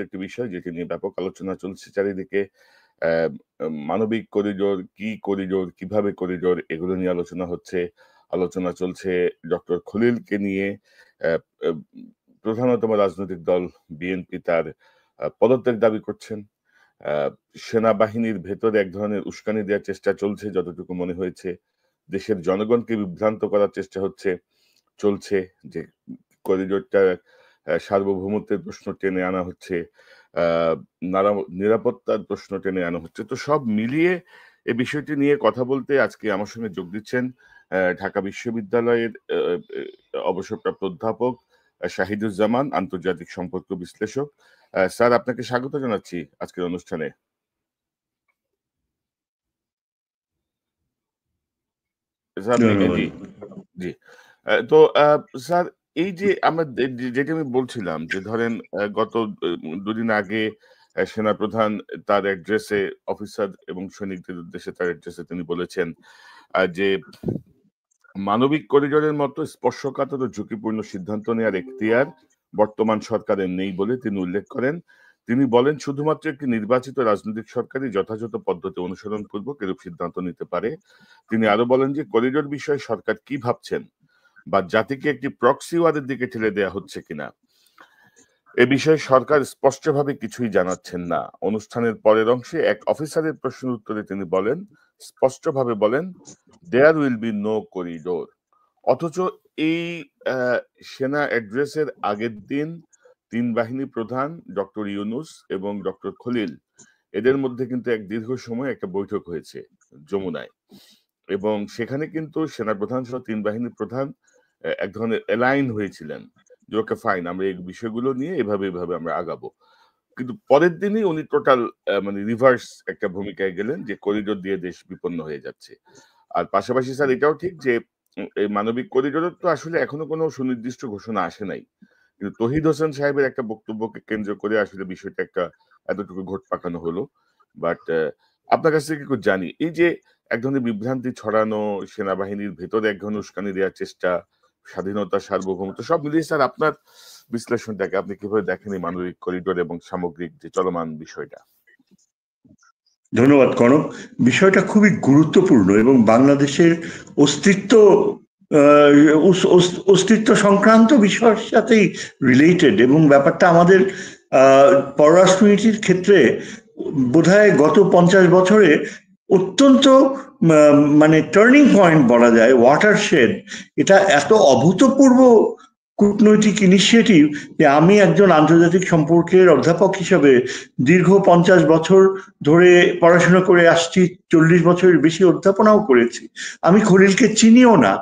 একটি বিষয় যেটি নিয়ে ব্যাপক আলোচনা চলছে চারিদিকে। মানবিক করিডোর, কি করিডোর, কিভাবে করিডোর, এগুলো নিয়ে আলোচনা চলছে ডক্টর খলিলকে নিয়ে। প্রধানতম রাজনৈতিক দল বিএনপি তার পদত্যাগ দাবি করছেন। সেনাবাহিনীর ভেতরে এক ধরনের উস্কানি দেওয়ার চেষ্টা চলছে, যতটুকু মনে হয়েছে। দেশের জনগণকে বিভ্রান্ত করার চেষ্টা চলছে, যে করিডোরটা সার্বভৌমত্বের প্রশ্ন টেনে আনা হচ্ছে, নিরাপত্তার প্রশ্ন টেনে আনা হচ্ছে। তো সব মিলিয়ে এই বিষয়টি নিয়ে কথা বলতে আজকে আমার সঙ্গে যোগ দিচ্ছেন ঢাকা বিশ্ববিদ্যালয়ের অবসরপ্রাপ্ত অধ্যাপক শাহিদুজ্জামান, আন্তর্জাতিক সম্পর্ক বিশ্লেষক। স্যার, আপনাকে স্বাগত জানাচ্ছি আজকের অনুষ্ঠানে। জি জি। তো স্যার, এই যে আমরা যেটা আমি বলছিলাম যে ধরেন গত দুদিন আগে সেনাপ্রধান তার অ্যাড্রেসে অফিসার এবং সৈনিকদের উদ্দেশ্যে তার অ্যাড্রেসে তিনি বলেছেন যে মানবিক করিডোরের মতো স্পর্শকাতর ও ঝুঁকিপূর্ণ সিদ্ধান্ত নেওয়ার এখতিয়ার বর্তমান সরকারের নেই বলে তিনি উল্লেখ করেন। তিনি বলেন, শুধুমাত্র একটি নির্বাচিত রাজনৈতিক সরকারই যথাযথ পদ্ধতি অনুসরণ পূর্বক এরূপ সিদ্ধান্ত নিতে পারে। তিনি আরো বলেন যে করিডোর বিষয়ে সরকার কি ভাবছেন বা জাতিকে একটি প্রক্সি ওয়ারের দিকে ঠেলে দেওয়া হচ্ছে কিনা, এ বিষয়ে সরকার স্পষ্টভাবে কিছুই জানাচ্ছেন না। অনুষ্ঠানের পরের অংশে এক অফিসারের প্রশ্নের উত্তরে তিনি স্পষ্টভাবে বলেন, there will be no corridor. অথচ এই সেনা অ্যাড্রেসের আগের দিন তিন বাহিনী প্রধান ডক্টর ইউনুস এবং ডক্টর খলিল, এদের মধ্যে কিন্তু এক দীর্ঘ সময় একটা বৈঠক হয়েছে যমুনায়, এবং সেখানে কিন্তু সেনা প্রধান সহ তিন বাহিনীর প্রধান এক ধরনের অ্যালাইন হয়েছিলেন যে ওকে ফাইন, আমরা এই বিষয়গুলো নিয়ে এভাবে আমরা আগাবো। কিন্তু পরের দিনই উনি টোটাল মানে রিভার্স একটা ভূমিকায় গেলেন যে করিডোর দিয়ে দেশ বিপন্ন হয়ে যাচ্ছে। আর পাশাপাশি স্যার এটাও ঠিক যে এই মানবিক করিডোরের তো আসলে এখনো কোনো সুনির্দিষ্ট ঘোষণা আসে নাই, কিন্তু তহিদ হোসেন সাহেবের একটা বক্তব্যকে কেন্দ্র করে আসলে বিষয়টা একটা এতটুকু ঘোট পাকানো হলো। বাট আপনার কাছ থেকে জানি, এই যে এক ধরনের বিভ্রান্তি ছড়ানো, সেনাবাহিনীর ভেতরে এক ধরনের উস্কানি দেওয়ার চেষ্টা, স্বাধীনতা, সার্বভৌমত্ব, সব মিলিয়ে স্যার আপনার বিশ্লেষণটাকে আপনি কিভাবে দেখেন এই মানবিক করিডোর এবং সামগ্রিক যে চলমান বিষয়টা? ধন্যবাদ কনক। বিষয়টা খুবই গুরুত্বপূর্ণ এবং বাংলাদেশের অস্তিত্ব সংক্রান্ত বিষয়ের সাথেই রিলেটেড, এবং ব্যাপারটা আমাদের পররাষ্ট্রনীতির ক্ষেত্রে বোধহয় গত 50 বছরে অত্যন্ত মানে টার্নিং পয়েন্ট বলা যায়, ওয়াটারশেড। এটা এত অভূতপূর্ব কূটনৈতিক ইনিশিয়েটিভ যে আমি একজন আন্তর্জাতিক সম্পর্কের অধ্যাপক হিসাবে দীর্ঘ 50 বছর ধরে পড়াশোনা করে আসছি, 40 বছরের বেশি অধ্যাপনাও করেছি। আমি খলিলকে চিনিও না,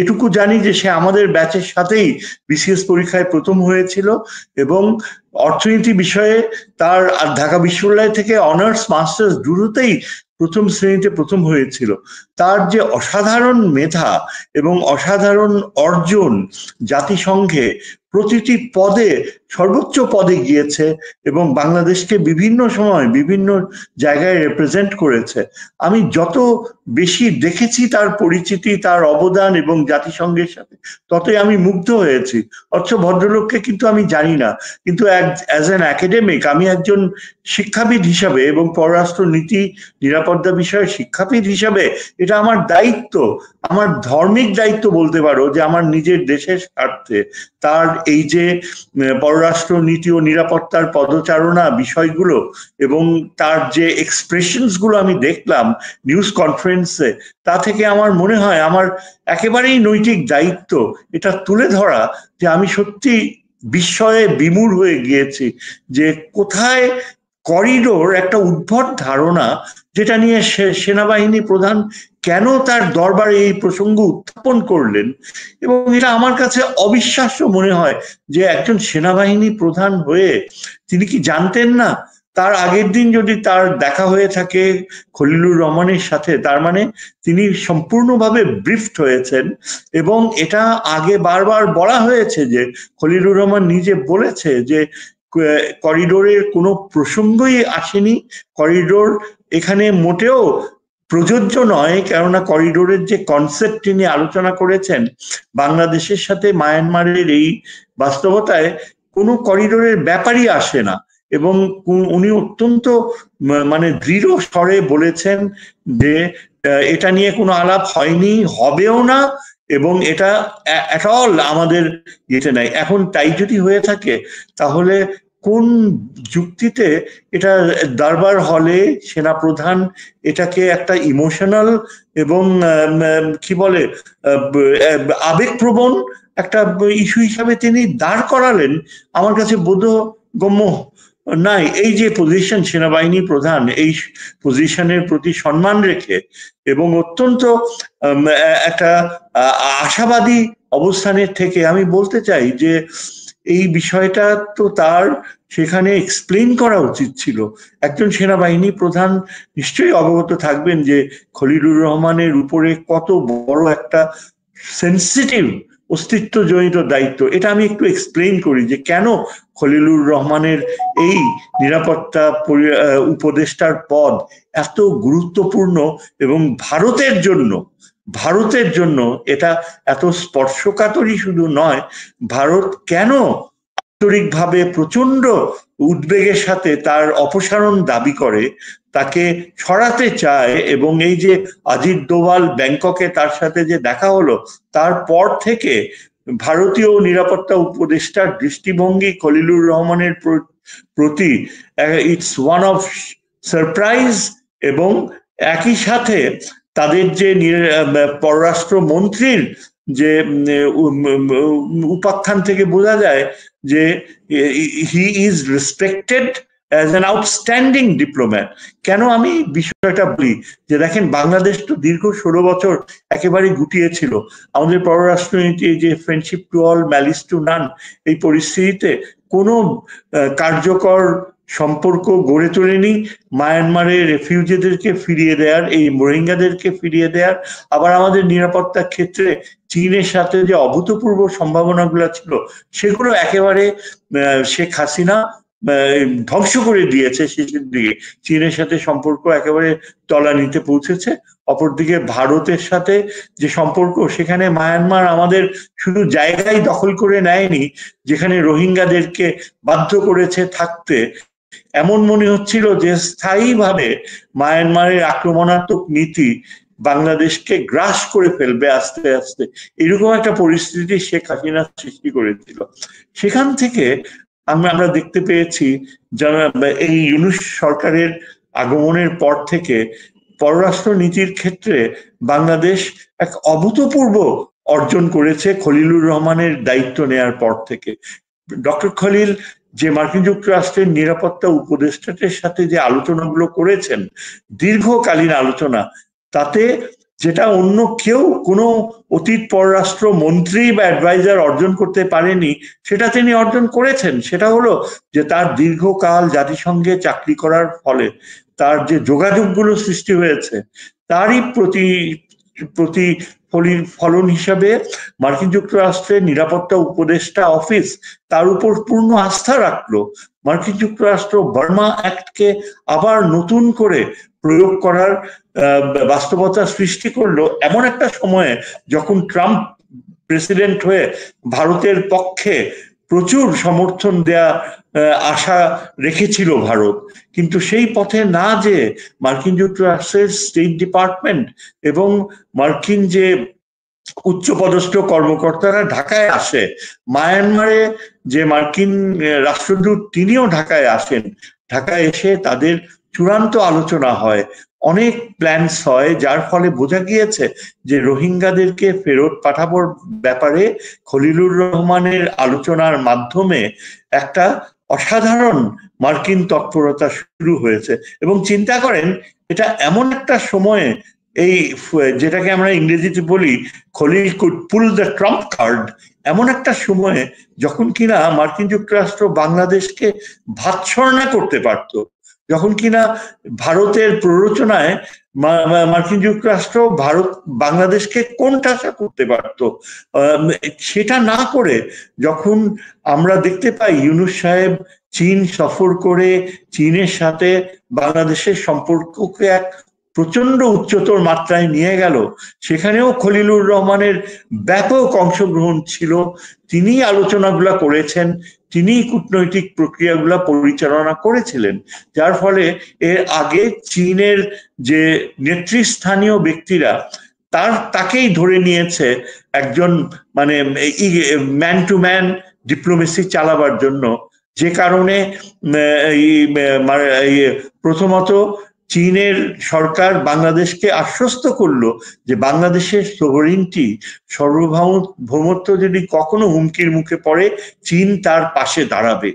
এটুকু জানি যে সে আমাদের ব্যাচের সাথেই বিসিএস পরীক্ষায় প্রথম হয়েছিল এবং অর্থনীতি বিষয়ে তার ঢাকা বিশ্ববিদ্যালয় থেকে অনার্স মাস্টার্স দুটোতেই প্রথম শ্রেণীতে প্রথম হয়েছিল। তার যে অসাধারণ মেধা এবং অসাধারণ অর্জন, জাতিসংঘে প্রতিটি পদে সর্বোচ্চ পদে গিয়েছে এবং বাংলাদেশকে বিভিন্ন সময় বিভিন্ন জায়গায় রিপ্রেজেন্ট করেছে। আমি যত বেশি দেখেছি তার পরিচিতি, তার অবদান এবং জাতিসংঘের সাথে, ততই আমি মুগ্ধ হয়েছি। অথচ ভদ্রলোককে কিন্তু আমি জানি না, কিন্তু অ্যাজ অ্যান একাডেমিক, আমি একজন শিক্ষাবিদ হিসাবে এবং পররাষ্ট্র নীতি নিরাপত্তা বিষয়ে শিক্ষাবিদ হিসাবে এটা আমার দায়িত্ব, আমার ধর্মিক দায়িত্ব বলতে পারো, যে আমার নিজের দেশের স্বার্থে তার এই যে পররাষ্ট্র নীতি ও নিরাপত্তার পদচারণা বিষয়গুলো এবং তার যে এক্সপ্রেশনস গুলো আমি দেখলাম নিউজ কনফারেন্সে, তা থেকে আমার মনে হয় আমার একেবারেই নৈতিক দায়িত্ব এটা তুলে ধরা, যে আমি সত্যি বিস্ময়ে বিমূঢ় হয়ে গিয়েছি যে কোথায় করিডোর একটা উদ্ভট ধারণা, যেটা নিয়ে সেনাবাহিনী প্রধান কেন তার দরবারে এই প্রসঙ্গ উত্থাপন করলেন। এবং এটা আমার কাছে অবিশ্বাস্য মনে হয় যে একজন সেনাবাহিনী প্রধান হয়ে তিনি কি জানতেন না তার আগের দিন যদি তার দেখা হয়ে থাকে খলিলুর রহমানের সাথে, তার মানে তিনি সম্পূর্ণভাবে ব্রিফড হয়েছেন। এবং এটা আগে বারবার বলা হয়েছে যে খলিলুর রহমান নিজে বলেছে যে করিডোরের কোনো প্রসঙ্গই আসেনি, করিডোর এখানে মোটেও প্রযোজ্য নয়, কেননা করিডোরের যে কনসেপ্ট তিনি আলোচনা করেছেন বাংলাদেশের সাথে মায়ানমারের এই বাস্তবতায় কোনো করিডোরের ব্যাপারই আসে না। এবং উনি অত্যন্ত মানে দৃঢ় স্বরে বলেছেন যে এটা নিয়ে কোনো আলাপ হয়নি, হবেও না, এবং এটা অ্যাট অল আমাদের ইয়েতে নাই। এখন তাই যদি হয়ে থাকে তাহলে কোন যুক্তিতে এটা দরবার হলে সেনাপ্রধান এটাকে একটা ইমোশনাল এবং কি বলে আবেগপ্রবণ একটা ইস্যু হিসাবে তিনি দাঁড় করালেন, আমার কাছে বোধগম্য নাই। এই যে পজিশন সেনাবাহিনী প্রধান, এই পজিশনের প্রতি সম্মান রেখে এবং অত্যন্ত একটা আশাবাদী অবস্থানের থেকে আমি বলতে চাই যে এই বিষয়টা তো তার সেখানে এক্সপ্লেন করা উচিত ছিল। একজন সেনাবাহিনী প্রধান নিশ্চয়ই অবগত থাকবেন যে খলিলুর রহমানের উপরে কত বড় একটা সেন্সিটিভ অস্তিত্বজনিত দায়িত্ব। এটা আমি একটু এক্সপ্লেন করি যে কেন খলিলুর রহমানের এই নিরাপত্তা উপদেষ্টার পদ এত গুরুত্বপূর্ণ এবং ভারতের জন্য এটা এত স্পর্শকাতরই শুধু নয়, ভারত কেন আন্তরিকভাবে প্রচন্ড উদ্বেগের সাথে তার অপসারণ দাবি করে, তাকে সরাতে চায়। এবং এই যে অজিত দোভাল ব্যাংককে তার সাথে যে দেখা হলো, তারপর থেকে ভারতীয় নিরাপত্তা উপদেষ্টার দৃষ্টিভঙ্গি খলিলুর রহমানের প্রতি ইটস ওয়ান অফ সারপ্রাইজ। এবং একই সাথে তাদের যে পররাষ্ট্র মন্ত্রীর যে উপাখ্যান থেকে বোঝা যায় যে he is respected as an outstanding diplomat. কেন আমি বিষয়টা বলি যে দেখেন, বাংলাদেশ তো দীর্ঘ 16 বছর একেবারে গুটিয়ে ছিল। আমাদের পররাষ্ট্রনীতি যে friendship to all malice two নান, এই পরিস্থিতিতে কোনো কার্যকর সম্পর্ক গড়ে তোলেনি। মায়ানমারের রেফিউজিদেরকে ফিরিয়ে দেওয়ার, এই রোহিঙ্গাদেরকে ফিরিয়ে দেওয়ার, আবার আমাদের নিরাপত্তার ক্ষেত্রে চীনের সাথে যে অভূতপূর্ব সম্ভাবনাগুলো ছিল সেগুলো একেবারে শেখ হাসিনা ধ্বংস করে দিয়েছে। শেষের দিকে চীনের সাথে সম্পর্ক একেবারে তলানিতে পৌঁছেছে। অপরদিকে ভারতের সাথে যে সম্পর্ক, সেখানে মায়ানমার আমাদের শুধু জায়গায় দখল করে নেয়নি, যেখানে রোহিঙ্গাদেরকে বাধ্য করেছে থাকতে, এমন মনে হচ্ছিল যে স্থায়ীভাবে মায়ানমারের আক্রমণাত্মক নীতি বাংলাদেশকে গ্রাস করে ফেলবে আস্তে আস্তে, এরকম একটা পরিস্থিতি শেখ হাসিনা সৃষ্টি করেছিল। সেখান থেকে আমরা দেখতে পেয়েছি এই ইউনূস সরকারের আগমনের পর থেকে পররাষ্ট্র নীতির ক্ষেত্রে বাংলাদেশ এক অভূতপূর্ব অর্জন করেছে খলিলুর রহমানের দায়িত্ব নেয়ার পর থেকে। ডক্টর খলিল যে মার্কিন যুক্তরাষ্ট্রের নিরাপত্তা উপদেষ্টাদের সাথে যে আলোচনাগুলো করেছেন, দীর্ঘকালীন আলোচনা, তাতে যেটা অন্য কেউ কোনো অতীত পররাষ্ট্র মন্ত্রী বা অ্যাডভাইজার অর্জন করতে পারেনি, সেটা তিনি অর্জন করেছেন। সেটা হলো যে তার দীর্ঘকাল জাতিসংঘে চাকরি করার ফলে তার যে যোগাযোগগুলো সৃষ্টি হয়েছে, তারই ফলন হিসাবে মার্কিন যুক্তরাষ্ট্রের নিরাপত্তা উপদেষ্টা অফিস তার উপর পূর্ণ আস্থা রাখলো। মার্কিন যুক্তরাষ্ট্র বার্মা অ্যাক্টকে আবার নতুন করে প্রয়োগ করার বাস্তবতা সৃষ্টি করলো এমন একটা সময়ে, যখন ট্রাম্প প্রেসিডেন্ট হয়ে ভারতের পক্ষে প্রচুর সমর্থন দেয়া আশা রেখেছিল ভারত। কিন্তু সেই পথে না যেয়ে মার্কিন যুক্তরাষ্ট্রের স্টেট ডিপার্টমেন্ট এবং মার্কিন যে উচ্চপদস্থ কর্মকর্তারা ঢাকায় আসে, মায়ানমারে যে মার্কিন রাষ্ট্রদূত তিনিও ঢাকায় আসেন, ঢাকায় এসে তাদের চূড়ান্ত আলোচনা হয়, অনেক প্ল্যানস হয়, যার ফলে বোঝা গিয়েছে যে রোহিঙ্গাদেরকে ফেরত পাঠানোর ব্যাপারে খলিলুর রহমানের আলোচনার মাধ্যমে একটা অসাধারণ মার্কিন তৎপরতা শুরু হয়েছে। এবং চিন্তা করেন, এটা এমন একটা সময়ে, এই যেটাকে আমরা ইংরেজিতে বলি Khalil could pull the Trump card, এমন একটা সময়ে যখন কিনা মার্কিন যুক্তরাষ্ট্র বাংলাদেশকে ভাতছড়না করতে পারত, যখন কিনা ভারতের প্ররোচনায় মার্কিন যুক্তরাষ্ট্র বাংলাদেশকে কোণঠাসা করতে পারত, সেটা না করে যখন আমরা দেখতে পাই ইউনূস সাহেব চীন সফর করে চীনের সাথে বাংলাদেশের সম্পর্ককে এক প্রচন্ড উচ্চতর মাত্রায় নিয়ে গেল, সেখানেও খলিলুর রহমানের ব্যাপক অংশগ্রহণ ছিল। তিনি আলোচনাগুলো করেছেন, তিনি কূটনৈতিক প্রক্রিয়াগুলো পরিচালনা করেছিলেন, যার ফলে এর আগে চীনের যে নেতৃস্থানীয় ব্যক্তিরা তাকেই ধরে নিয়েছে একজন মানে ম্যান টু ম্যান ডিপ্লোমেসি চালাবার জন্য, যে কারণে প্রথমত চীনের সরকার বাংলাদেশকে আশ্বস্ত করলো যে বাংলাদেশের সোভরেইনটি, সার্বভৌমত্ব যদি কখনো হুমকির মুখে পড়ে চীন তার পাশে দাঁড়াবে।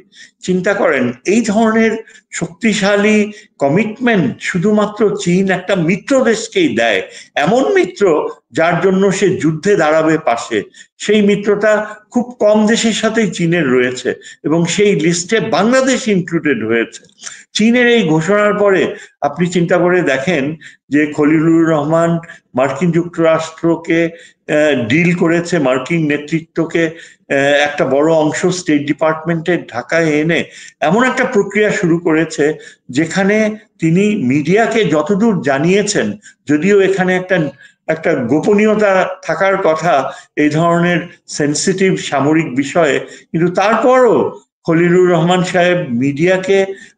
চিন্তা করেন, এই ধরনের শক্তিশালী কমিটমেন্ট শুধুমাত্র চীন একটা মিত্র দেশকেই দেয়, এমন মিত্র যার জন্য সে যুদ্ধে দাঁড়াবে পাশে। সেই মিত্রতা খুব কম দেশের সাথেই চীনের রয়েছে এবং সেই লিস্টে বাংলাদেশ ইনক্লুডেড হয়েছে। চীনের এই ঘোষণার পরে আপনি চিন্তা করে দেখেন যে খলিলুর রহমান মার্কিন যুক্তরাষ্ট্রকে ডিল করেছে, মার্কিন নেতৃত্বকে একটা বড় অংশ স্টেট ডিপার্টমেন্টের ঢাকায় এনে এমন একটা প্রক্রিয়া শুরু করেছে যেখানে তিনি মিডিয়াকে যতদূর জানিয়েছেন, যদিও এখানে একটা গোপনীয়তা থাকার কথা এই ধরনের সেন্সিটিভ সামরিক বিষয়ে, কিন্তু তারপরও খলিলুর রহমান সাহেব মিডিয়াকে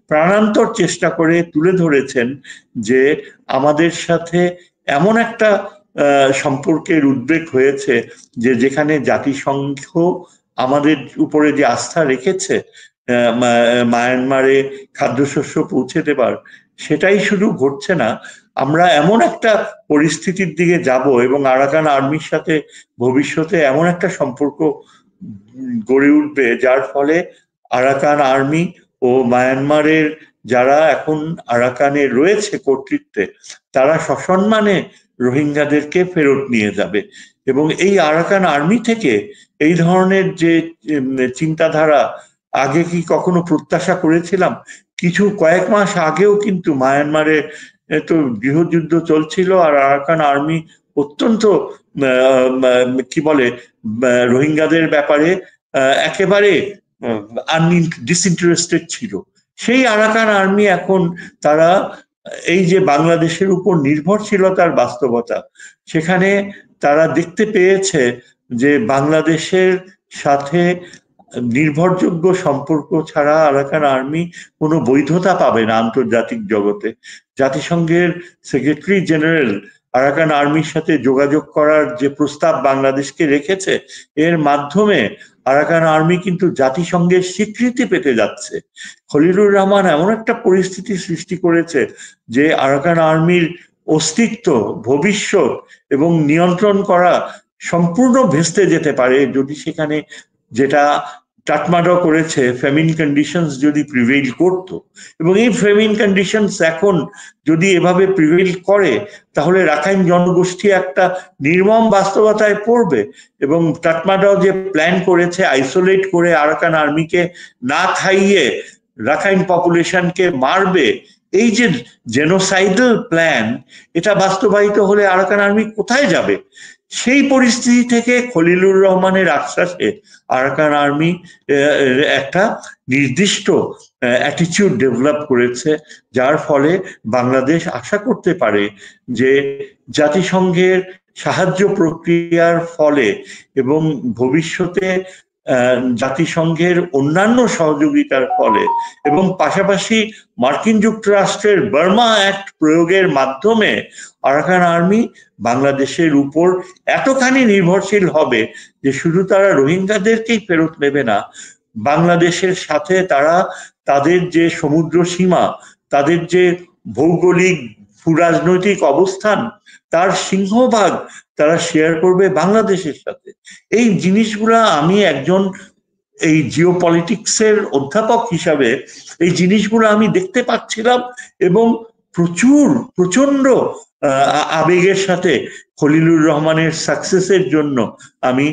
প্রাণান্তর চেষ্টা করে তুলে ধরেছেন যে আমাদের সাথে এমন একটা সম্পর্কের উদ্বেগ হয়েছে যে যেখানে জাতিসংঘ আমাদের উপরে যে আস্থা রেখেছে মায়ানমারে খাদ্যশস্য পৌঁছে দেবার, সেটাই শুধু ঘটছে না, আমরা এমন একটা পরিস্থিতির দিকে যাব এবং আরাকান আর্মির সাথে ভবিষ্যতে এমন একটা সম্পর্ক গড়ে উঠবে যার ফলে আরাকান আর্মি ও মায়ানমারের যারা এখন আরাকানে রয়েছে কর্তৃত্বে, তারা সসম্মানে রোহিঙ্গাদেরকে ফেরত নিয়ে যাবে। এবং এই আরাকান আর্মি থেকে এই ধরনের যে চিন্তাধারা আগে কি কখনো প্রত্যাশা করেছিলাম? কয়েক মাস আগেও কিন্তু মায়ানমারে তো গৃহযুদ্ধ চলছিল আর আরাকান আর্মি অত্যন্ত কি বলে রোহিঙ্গাদের ব্যাপারে একেবারে ডিসইন্টারেস্টেড ছিল। সেই আরাকান আর্মি এখন তারা এই যে বাংলাদেশের উপর নির্ভরশীলতার বাস্তবতা, সেখানে তারা দেখতে পেয়েছে যে বাংলাদেশের সাথে নির্ভরযোগ্য সম্পর্ক ছাড়া আরাকান আর্মি কোনো বৈধতা পাবে না আন্তর্জাতিক জগতে। জাতিসংঘের সেক্রেটারি জেনারেল আরাকান আর্মির সাথে যোগাযোগ করার যে প্রস্তাব বাংলাদেশকে রেখেছে, এর মাধ্যমে আরাকান আর্মি কিন্তু জাতিসংঘের স্বীকৃতি পেতে যাচ্ছে। খলিলুর রহমান এমন একটা পরিস্থিতি সৃষ্টি করেছে যে আরাকান আর্মির অস্তিত্ব, ভবিষ্যৎ এবং নিয়ন্ত্রণ করা সম্পূর্ণ ভেস্তে যেতে পারে যদি সেখানে, যেটা টাটমাডা করেছে, ফেমিন কন্ডিশনস যদি প্রিভেইল করত। এবং এই ফেমিন কন্ডিশনস এখন যদি এভাবে প্রিভেইল করে তাহলে রাখাইন জনগোষ্ঠী একটা নির্মম বাস্তবতায় পড়বে। এবং টাটমাডাও যে প্ল্যান করেছে আইসোলেট করে আরাকান আর্মিকে না খাইয়ে রাখাইন পপুলেশনকে মারবে, এই যে জেনোসাইডাল প্ল্যান, এটা বাস্তবায়িত হলে আরাকান আর্মি কোথায় যাবে? সেই পরিস্থিতি থেকে খলিলুর রহমানের আশ্বাসে আরাকান আর্মি একটা নির্দিষ্ট অ্যাটিটিউড ডেভেলপ করেছে, যার ফলে বাংলাদেশ আশা করতে পারে যে জাতিসংঘের সাহায্য প্রক্রিয়ার ফলে এবং ভবিষ্যতে জাতিসংঘের অন্যান্য সহযোগিতার ফলে এবং পাশাপাশি মার্কিন যুক্তরাষ্ট্রের বার্মা অ্যাক্ট প্রয়োগের মাধ্যমে আরাকান আর্মি বাংলাদেশের উপর এতখানি নির্ভরশীল হবে যে শুধু তারা রোহিঙ্গাদেরকেই ফেরত নেবে না, বাংলাদেশের সাথে তারা তাদের যে সমুদ্র সীমা, তাদের যে ভৌগোলিক ভূরাজনৈতিক অবস্থান, তার সিংহভাগ তারা শেয়ার করবে বাংলাদেশের সাথে। এই জিনিসগুলা আমি একজন এই জিওপলিটিক্সের অধ্যাপক হিসাবে এই জিনিসগুলো আমি দেখতে পাচ্ছিলাম এবং প্রচন্ড আবেগের সাথে খলিলুর রহমানের সাকসেসের জন্য আমি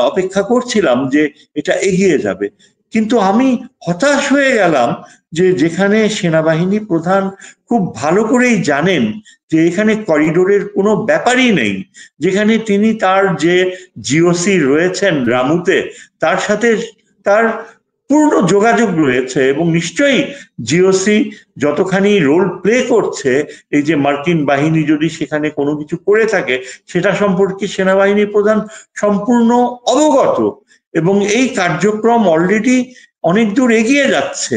অপেক্ষা করছিলাম যে এটা এগিয়ে যাবে। কিন্তু আমি হতাশ হয়ে গেলাম যে যেখানে সেনাবাহিনী প্রধান খুব ভালো করেই জানেন যে এখানে করিডোরের কোনো ব্যাপারই নেই, যেখানে তিনি তার যে জিওসি রয়েছেন রামুতে, তার সাথে তার পূর্ণ যোগাযোগ রয়েছে এবং নিশ্চয়ই জিওসি যতখানি রোল প্লে করছে, এই যে মার্কিন বাহিনী যদি সেখানে কোনো কিছু করে থাকে সেটা সম্পর্কে সেনাবাহিনী প্রধান সম্পূর্ণ অবগত এবং এই কার্যক্রম অলরেডি অনেক দূর এগিয়ে যাচ্ছে।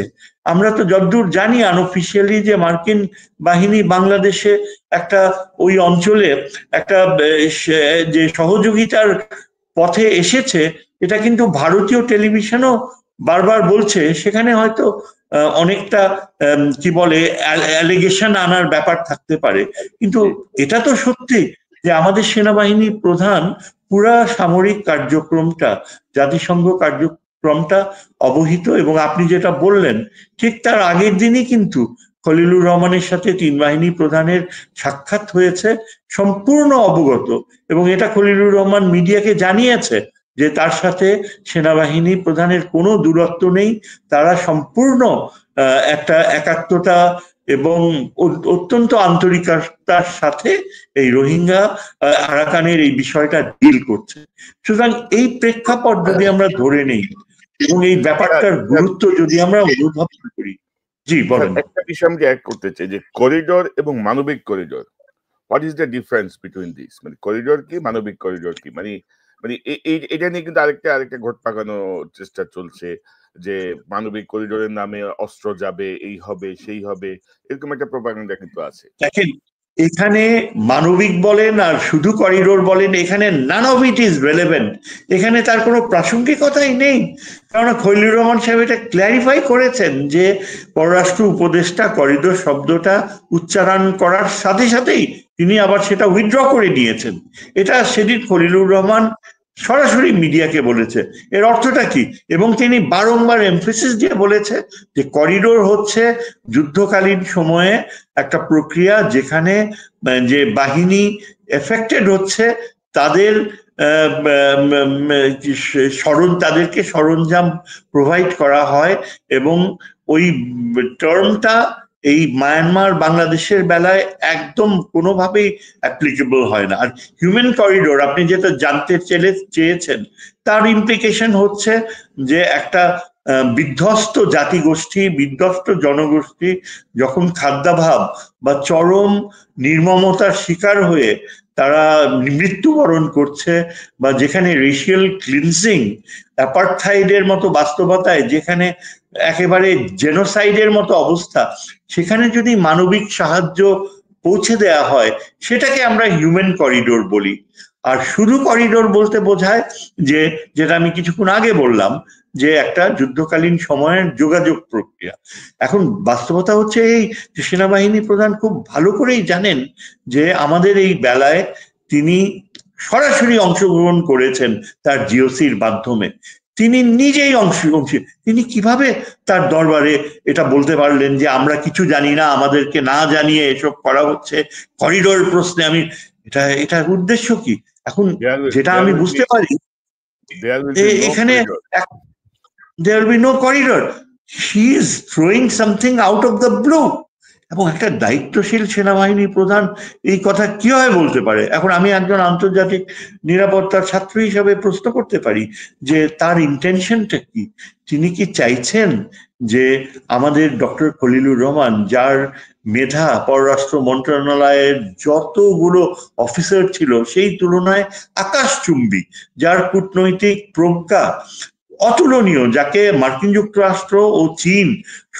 আমরা তো যতদূর জানি আনঅফিসিয়ালি যে মার্কিন বাহিনী বাংলাদেশে একটা ওই অঞ্চলে একটা যে সহযোগিতার পথে এসেছে, এটা কিন্তু ভারতীয় টেলিভিশনও বারবার বলছে। সেখানে হয়তো অনেকটা কি বলে অ্যালিগেশন আনার ব্যাপার থাকতে পারে, কিন্তু এটা তো সত্যি যে আমাদের সেনাবাহিনী প্রধান পুরা সামরিক কার্যক্রমটা, জাতিসংঘ কার্যক্রমটা অবহিত। এবং আপনি যেটা বললেন ঠিক তার আগের দিনই কিন্তু খলিলুর রহমানের সাথে তিন বাহিনী প্রধানের সাক্ষাৎ হয়েছে, সম্পূর্ণ অবগত। এবং এটা খলিলুর রহমান মিডিয়াকে জানিয়েছে যে তার সাথে সেনাবাহিনী প্রধানের কোনো দূরত্ব নেই, তারা সম্পূর্ণ একটা একাত্মতা এবং অত্যন্ত আন্তরিকতার সাথে এই রোহিঙ্গা আরাকানের এই বিষয়টা ডিল করছে। সুতরাং এই প্রেক্ষাপট যদি আমরা ধরে নেই এবং এই ব্যাপারটার গুরুত্ব যদি আমরা অনুভব করি। জি বলেন। একটা বিষয় আমি অ্যাড করতে চাই যে করিডোর এবং মানবিক corridor, what is the difference between this? মানে করিডোর কি, মানবিক করিডোর কি? মানে মানে এটা নিয়ে কিন্তু আরেকটা ঘোট পাকানোর চেষ্টা চলছে যে মানবিক করিডোরের নামে অস্ত্র যাবে, এই হবে সেই হবে, এরকম একটা প্রপাগান্ডা কিন্তু আছে। দেখেন, এখানে মানবিক বলেন আর শুধু করিডোর বলেন, এখানে none of it is relevant. এখানে তার কোনো প্রাসঙ্গিকতাই নেই। কারণ খলিলুর রহমান সাহেব এটা ক্ল্যারিফাই করেছেন যে পররাষ্ট্র উপদেষ্টা করিডোর শব্দটা উচ্চারণ করার সাথে সাথেই তিনি আবার সেটা উইথড্র করে নিয়েছেন। এটা সেদিন খলিলুর রহমান সরাসরি মিডিয়াকে বলেছে। এর অর্থটা কি? এবং তিনি বারংবার এমফেসিস দিয়ে বলেছে যে করিডোর হচ্ছে যুদ্ধকালীন সময়ে একটা প্রক্রিয়া যেখানে যে বাহিনী এফেক্টেড হচ্ছে তাদের তাদেরকে সরঞ্জাম প্রোভাইড করা হয়। এবং ওই টার্মটা এই মায়ানমার বাংলাদেশের বেলায় একদম কোনোভাবেই অ্যাপ্লিকেবল হয় না। আর হিউম্যান করিডোর আপনি যেটা জানতে চেয়েছেন, তার ইমপ্লিকেশন হচ্ছে যে একটা বিধ্বস্ত জাতিগোষ্ঠী, বিধ্বস্ত জনগোষ্ঠী যখন খাদ্যাভাব বা চরম নির্মমতার শিকার হয়ে তারা মৃত্যুবরণ করছে, বা যেখানে রেশিয়াল ক্লিনজিং, অ্যাপার্থাইডের মতো বাস্তবতায়, যেখানে একেবারে জেনোসাইডের মতো অবস্থা, সেখানে যদি মানবিক সাহায্য পৌঁছে দেয়া হয় সেটাকে আমরা হিউম্যান করিডোর বলি। আর শুধু করিডোর বলতে বোঝায় যে, যেটা আমি কিছুক্ষণ আগে বললাম, যে একটা যুদ্ধকালীন সময়ের যোগাযোগ প্রক্রিয়া। এখন বাস্তবতা হচ্ছে এই যে সেনাবাহিনী প্রধান খুব ভালো করেই জানেন যে আমাদের এই বেলায় তিনি সরাসরি অংশগ্রহণ করেছেন তার জিওসির মাধ্যমে। তিনি নিজেই তিনি কিভাবে তার দরবারে এটা বলতে পারলেন যে আমরা কিছু জানি না, আমাদেরকে না জানিয়ে এসব করা হচ্ছে করিডোর প্রশ্নে? আমি এটার উদ্দেশ্য কি? এখন যেটা আমি বুঝতে পারি, এখানে there will be no corridor. She is throwing something out of the blue. এবং একটা দায়িত্বশীল সেনাবাহিনী প্রধান এই কথা কিভাবে বলতে পারে? এখন আমি একজন আন্তর্জাতিক নিরাপত্তার ছাত্র হিসাবে প্রশ্ন করতে পারি যে তার ইন্টেনশনটা কি? তিনি কি চাইছেন যে আমাদের ডক্টর খলিলুর রহমান, যার মেধা পররাষ্ট্র মন্ত্রণালয়ের যতগুলো অফিসার ছিল সেই তুলনায় আকাশচুম্বী, যার কূটনৈতিক প্রজ্ঞা অতুলনীয়, যাকে মার্কিন যুক্তরাষ্ট্র ও চীন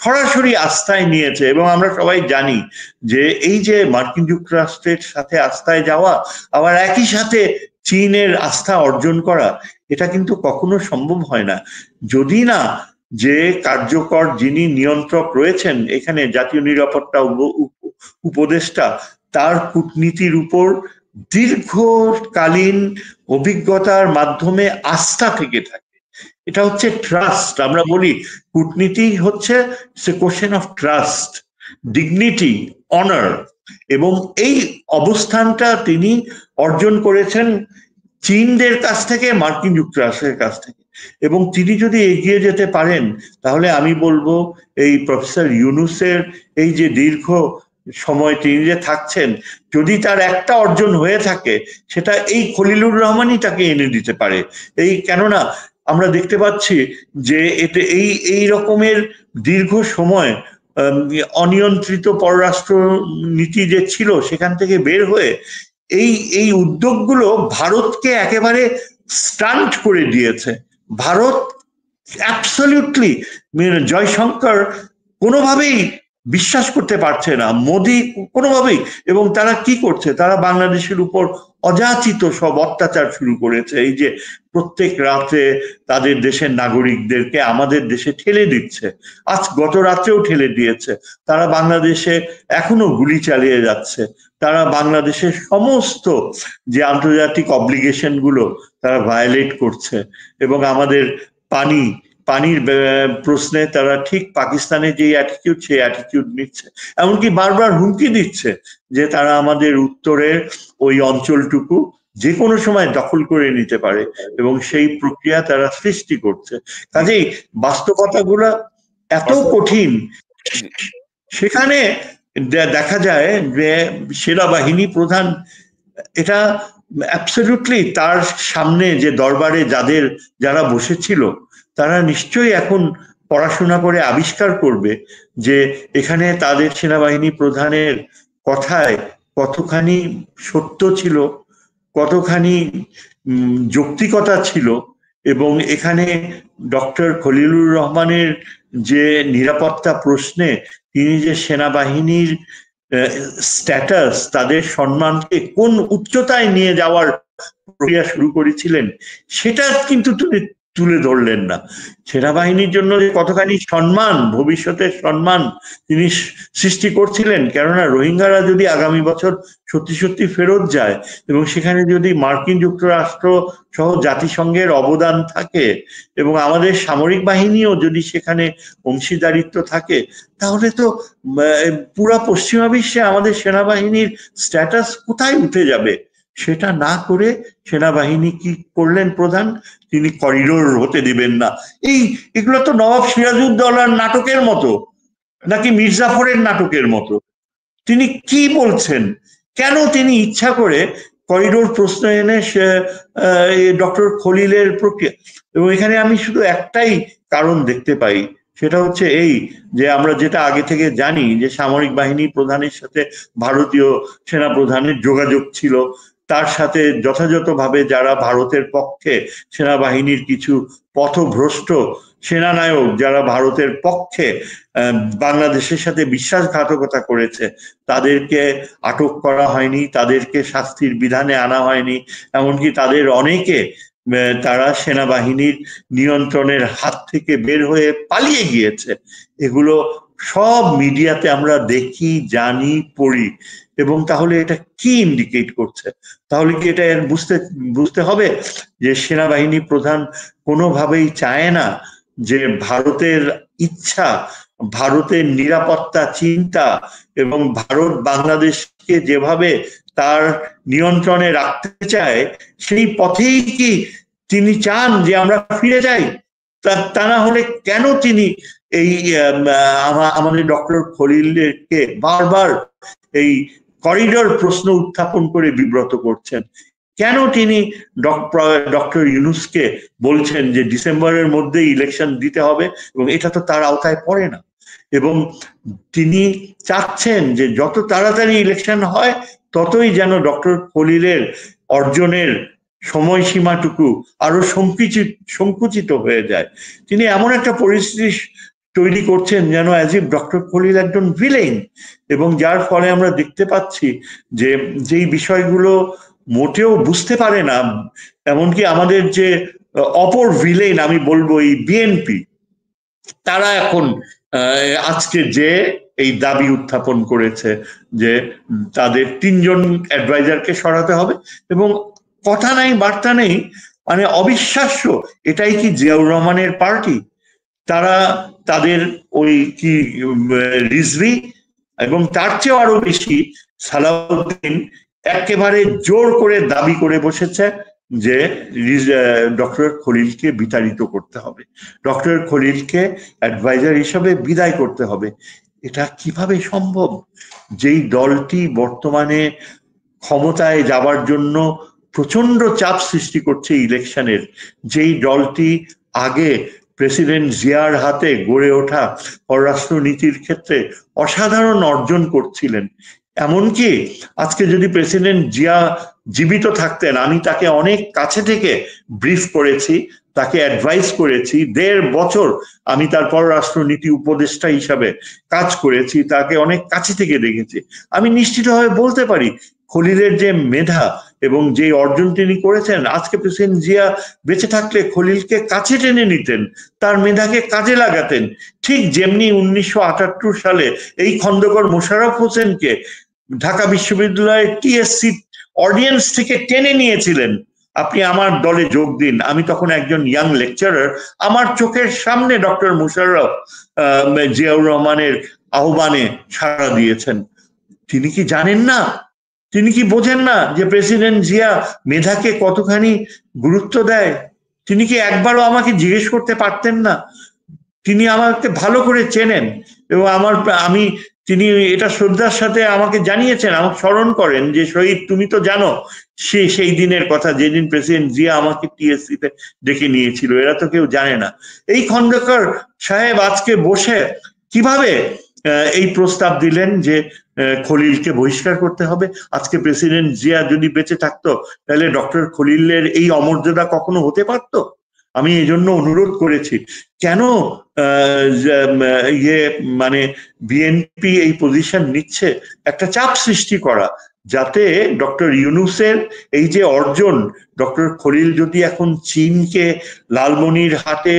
সরাসরি আস্থায় নিয়েছে, এবং আমরা সবাই জানি যে এই যে মার্কিন যুক্তরাষ্ট্রের সাথে আস্থায় যাওয়া আবার একই সাথে চীনের আস্থা অর্জন করা, এটা কিন্তু কখনো সম্ভব হয় না যদি না যে কার্যকর যিনি নিয়ন্ত্রক রয়েছেন এখানে, জাতীয় নিরাপত্তা উপদেষ্টা, তার কূটনীতির উপর দীর্ঘকালীন অভিজ্ঞতার মাধ্যমে আস্থা থেকে থাকে। এটা হচ্ছে ট্রাস্ট। আমরা বলি কূটনীতি হচ্ছে question of trust, dignity, honour, এবং এই অবস্থানটা তিনি অর্জন করেছেন চীনদের কাছ থেকে, মার্কিন যুক্তরাষ্ট্রের কাছ থেকে। এবং তিনি যদি এগিয়ে যেতে পারেন তাহলে আমি বলবো এই প্রফেসর ইউনূসের এই যে দীর্ঘ সময় তিনি যে থাকছেন, যদি তার একটা অর্জন হয়ে থাকে সেটা এই খলিলুর রহমানই তাকে এনে দিতে পারে। এই কেননা আমরা দেখতে পাচ্ছি যে এটা এই রকমের দীর্ঘ সময় অনিয়ন্ত্রিত পররাষ্ট্র নীতি যে ছিল সেখান থেকে বের হয়ে এই উদ্যোগগুলো ভারতকে একেবারে স্টান্ট করে দিয়েছে। ভারত অ্যাবসলিউটলি জয়শঙ্কর কোনোভাবেই বিশ্বাস করতে পারছে না, মোদি কোনোভাবেই। এবং তারা কি করছে, তারা বাংলাদেশের উপর অযাচিত সব অত্যাচার শুরু করেছে। এই যে প্রত্যেক রাতে তাদের দেশের নাগরিকদেরকে আমাদের দেশে ঠেলে দিচ্ছে, আজ গত রাত্রেও ঠেলে দিয়েছে। তারা বাংলাদেশে এখনো গুলি চালিয়ে যাচ্ছে, তারা বাংলাদেশের সমস্ত যে আন্তর্জাতিক অব্লিগেশন গুলো তারা ভায়োলেট করছে। এবং আমাদের পানির প্রশ্নে তারা ঠিক পাকিস্তানের যে অ্যাটিটিউড, সেই অ্যাটিটিউড নিচ্ছে। এমনকি বারবার হুমকি দিচ্ছে যে তারা আমাদের উত্তরের ওই অঞ্চলটুকু যে কোনো সময় দখল করে নিতে পারে, এবং সেই প্রক্রিয়া তারা সৃষ্টি করছে। কাজেই বাস্তবতাগুলো এত কঠিন, সেখানে দেখা যায় যে সেনাবাহিনী প্রধান এটা অ্যাবসলিউটলি তার সামনে যে দরবারে যারা বসেছিল তারা নিশ্চয়ই এখন পড়াশোনা করে আবিষ্কার করবে যে এখানে তাদের সেনাবাহিনী প্রধানের কথায় কতখানি সত্য ছিল, কতখানি যৌক্তিকতা ছিল। এবং এখানে ডক্টর খলিলুর রহমানের যে নিরাপত্তা প্রশ্নে তিনি যে সেনাবাহিনীর স্ট্যাটাস, তাদের সম্মানকে কোন উচ্চতায় নিয়ে যাওয়ার প্রক্রিয়া শুরু করেছিলেন, সেটা কিন্তু তুলে ধরলেন না। সেনাবাহিনীর জন্য যে কতখানি সম্মান, ভবিষ্যতের সম্মান তিনি সৃষ্টি করছিলেন। কেননা রোহিঙ্গারা যদি আগামী বছর সত্যি সত্যি ফেরত যায় এবং সেখানে যদি মার্কিন যুক্তরাষ্ট্র সহ জাতিসংঘের অবদান থাকে এবং আমাদের সামরিক বাহিনীও যদি সেখানে অংশীদারিত্ব থাকে, তাহলে তো পুরা পশ্চিমা বিশ্বে আমাদের সেনাবাহিনীর স্ট্যাটাস কোথায় উঠে যাবে। সেটা না করে সেনাবাহিনী কি করলেন প্রধান, তিনি করিডোর হতে দিবেন না। এগুলো তো নবাব সিরাজউদ্দৌলার নাটকের মতো, নাকি মির্জাফরের নাটকের মতো। তিনি কি বলছেন, কেন তিনি ইচ্ছা করে করিডোর প্রশ্ন এনে ডক্টর খলিলের প্রক্রিয়া। এবং এখানে আমি শুধু একটাই কারণ দেখতে পাই, সেটা হচ্ছে এই যে আমরা যেটা আগে থেকে জানি যে সামরিক বাহিনী প্রধানের সাথে ভারতীয় সেনা প্রধানের যোগাযোগ ছিল, তার সাথে যথাযথভাবে যারা ভারতের পক্ষে সেনাবাহিনীর কিছু পথভ্রষ্ট সেনানায়ক যারা ভারতের পক্ষে বাংলাদেশের সাথে বিশ্বাসঘাতকতা করেছে, তাদেরকে আটক করা হয়নি, তাদেরকে শাস্তির বিধানে আনা হয়নি। এমনকি তাদের অনেকে তারা সেনাবাহিনীর নিয়ন্ত্রণের হাত থেকে বের হয়ে পালিয়ে গিয়েছে। এগুলো সব মিডিয়াতে আমরা দেখি, জানি, পড়ি। এবং তাহলে এটা কি ইন্ডিকেট করছে? তাহলে কি এটা বুঝতে হবে যে সেনাবাহিনী প্রধান কোনোভাবেই চায় না যে ভারতের ইচ্ছা, ভারতের নিরাপত্তা চিন্তা এবং ভারত বাংলাদেশকে যেভাবে তার নিয়ন্ত্রণে রাখতে চায় সেই পথেই কি তিনি চান যে আমরা ফিরে যাই? তা না হলে কেন তিনি এই আমাদের ডক্টর খলিলকে বারবার এই করিডোর প্রশ্ন উত্থাপন করে বিব্রত করছেন? কেন তিনি ডক্টর ইউনূসকে বলছেন যে ডিসেম্বরের মধ্যে ইলেকশন দিতে হবে, এবং এটা তো তার আওতায় পড়ে না। এবং তিনি চাচ্ছেন যে যত তাড়াতাড়ি ইলেকশন হয় ততই যেন ডক্টর খলিলের অর্জনের সময়সীমাটুকু আরো সংকুচিত হয়ে যায়। তিনি এমন একটা পরিস্থিতি তৈরি করছেন যেন অ্যাজ ইফ ডক্টর খলিল একজন ভিলেন, এবং যার ফলে আমরা দেখতে পাচ্ছি যে যেই বিষয়গুলো মোটেও বুঝতে পারে না, এমনকি আমাদের যে অপর ভিলেন আমি বলবো এই বিএনপি, তারা এখন আজকে যে এই দাবি উত্থাপন করেছে যে তাদের 3 জন অ্যাডভাইজারকে সরাতে হবে, এবং কথা নাই বার্তা নেই, মানে অবিশ্বাস্য। এটাই কি জিয়াউর রহমানের পার্টি? তারা তাদের ওই কি রিজভি এবং তার চেয়েও আরো বেশি সালাউদ্দিন একেবারে জোর করে দাবি করে বসেছে যে ডক্টর খলিলকে বিতাড়িত করতে হবে, ডক্টর খলিলকে অ্যাডভাইজার হিসাবে বিদায় করতে হবে। এটা কিভাবে সম্ভব? যেই দলটি বর্তমানে ক্ষমতায় যাবার জন্য প্রচন্ড চাপ সৃষ্টি করছে ইলেকশনের, যেই দলটি আগে প্রেসিডেন্ট জিয়ার হাতে গড়ে ওঠা পররাষ্ট্র নীতির ক্ষেত্রে অসাধারণ অর্জন করছিলেন, এমনকি আজকে যদি প্রেসিডেন্ট জিয়া জীবিত থাকতেন, আমি তাকে অনেক কাছে থেকে ব্রিফ করেছি, তাকে অ্যাডভাইস করেছি, 1.5 বছর আমি তার পররাষ্ট্রনীতি উপদেষ্টা হিসাবে কাজ করেছি, তাকে অনেক কাছে থেকে দেখেছি। আমি নিশ্চিতভাবে বলতে পারি খলিলের যে মেধা এবং যে অর্জন তিনি করেছেন, আজকে প্রেসিডেন্ট জিয়া বেঁচে থাকলে খলিলকে কাছে টেনে নিতেন, তার মেধাকে কাজে লাগাতেন। ঠিক যেমনি 1978 সালে এই খন্দকার মোশাররফ হোসেনকে ঢাকা বিশ্ববিদ্যালয়ের টিএসসি অডিয়েন্স থেকে টেনে নিয়েছিলেন, আপনি আমার দলে যোগ দিন। আমি তখন একজন ইয়াং লেকচারার, আমার চোখের সামনে ডক্টর মোশাররফ জিয়াউর রহমানের আহ্বানে সাড়া দিয়েছেন। তিনি কি জানেন না, তিনি কি বোঝেন না যে প্রেসিডেন্ট জিয়া মেধাকে কতখানি গুরুত্ব দেয়? তিনি কি একবারও আমাকে জিজ্ঞেস করতে পারতেন না? তিনি আমাকে ভালো করে চেনেন এবং আমি তিনি এটা শ্রদ্ধার সাথে আমাকে জানিয়েছেন, আমাকে স্মরণ করেন যে শহীদ তুমি তো জানো সেই দিনের কথা, যেদিন প্রেসিডেন্ট জিয়া আমাকে টিএসসি তে ডেকে নিয়েছিল, এরা তো কেউ জানে না। এই খন্দকার সাহেব আজকে বসে কিভাবে এই প্রস্তাব দিলেন যে খলিলকে বহিষ্কার করতে হবে। আজকে প্রেসিডেন্ট জিয়া যদি বেঁচে থাকতো তাহলে ডক্টর খলিলের এই অমর্যাদা কখনো হতে পারতো? আমি এই জন্য অনুরোধ করেছি, কেন মানে বিএনপি এই পজিশন নিচ্ছে, একটা চাপ সৃষ্টি করা, যাতে ডক্টর ইউনূসের এই যে অর্জন, ডক্টর খলিল যদি এখন চীনকে লালমনিরহাটে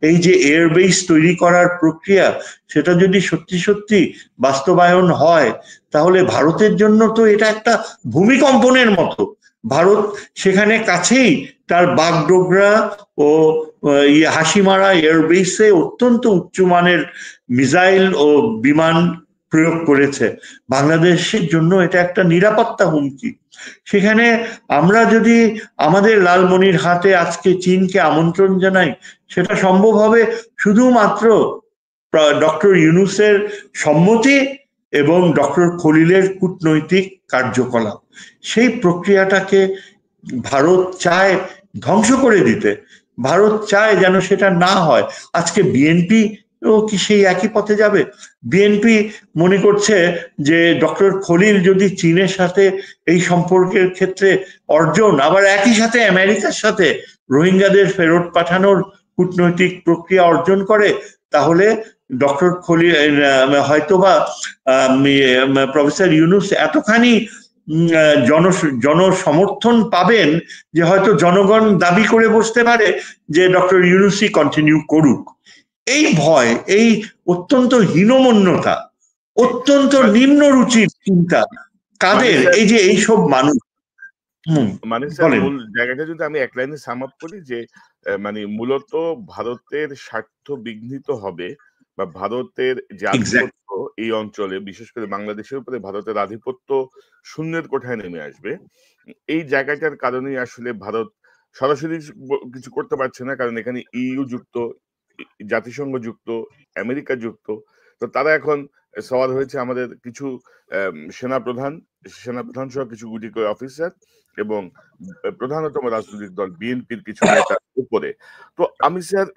এই যে এয়ারবেস তৈরি করার প্রক্রিয়া, সেটা যদি সত্যি সত্যি বাস্তবায়ন হয়, তাহলে ভারতের জন্য তো এটা একটা ভূমিকম্পনের মতো। ভারত সেখানে কাছেই তার বাগডোগরা ও হাসিমারা এয়ারবেসে অত্যন্ত উচ্চমানের মিসাইল ও বিমান প্রয়োগ করেছে। বাংলাদেশের জন্য এটা একটা নিরাপত্তা হুমকি। সেখানে আমরা যদি আমাদের লালমনিরহাটে আজকে চীনকে আমন্ত্রণ জানাই, সেটা সম্ভব হবে শুধুমাত্র ডক্টর ইউনূসের সম্মতি এবং ডক্টর খলিলের কূটনৈতিক কার্যকলাপ। সেই প্রক্রিয়াটাকে ভারত চায় ধ্বংস করে দিতে, ভারত চায় যেন সেটা না হয়। আজকে বিএনপি ও কি সেই একই পথে যাবে? বিএনপি মনে করছে যে ডক্টর খলিল যদি চীনের সাথে এই সম্পর্কের ক্ষেত্রে অর্জন, আবার একই সাথে আমেরিকার সাথে রোহিঙ্গাদের ফেরত পাঠানোর কূটনৈতিক প্রক্রিয়া অর্জন করে, তাহলে ডক্টর খলিল হয়তোবা প্রফেসর ইউনূস এতখানি জনসমর্থন পাবেন যে হয়তো জনগণ দাবি করে বসতে পারে যে ডক্টর ইউনূসই কন্টিনিউ করুক। এই ভয়, এই অত্যন্ত হীনমন্যতা, অত্যন্ত নিম্ন রুচির চিন্তা কাদের? এই যে এইসব মানুষ। মানে মূল জায়গাটা যদি আমি এক লাইনে সাম আপ করি, যে মানে মূলত ভারতের স্বার্থ বিঘ্নিত হবে বা ভারতের যে আধিপত্য এই অঞ্চলে, বিশেষ করে বাংলাদেশের উপরে ভারতের আধিপত্য শূন্যের কোঠায় নেমে আসবে। এই জায়গাটার কারণেই আসলে ভারত সরাসরি কিছু করতে পারছে না, কারণ এখানে ইইউ যুক্ত, জাতিসংঘ যুক্ত, আমেরিকা যুক্ত। তো তারা এখন সওয়াল হয়েছে আমাদের কিছু সেনাপ্রধান সহ কিছু গুটি করে অফিসার এবং প্রধানতম রাজনৈতিক দল বিএনপির কিছু নেতার উপরে। তো আমি স্যার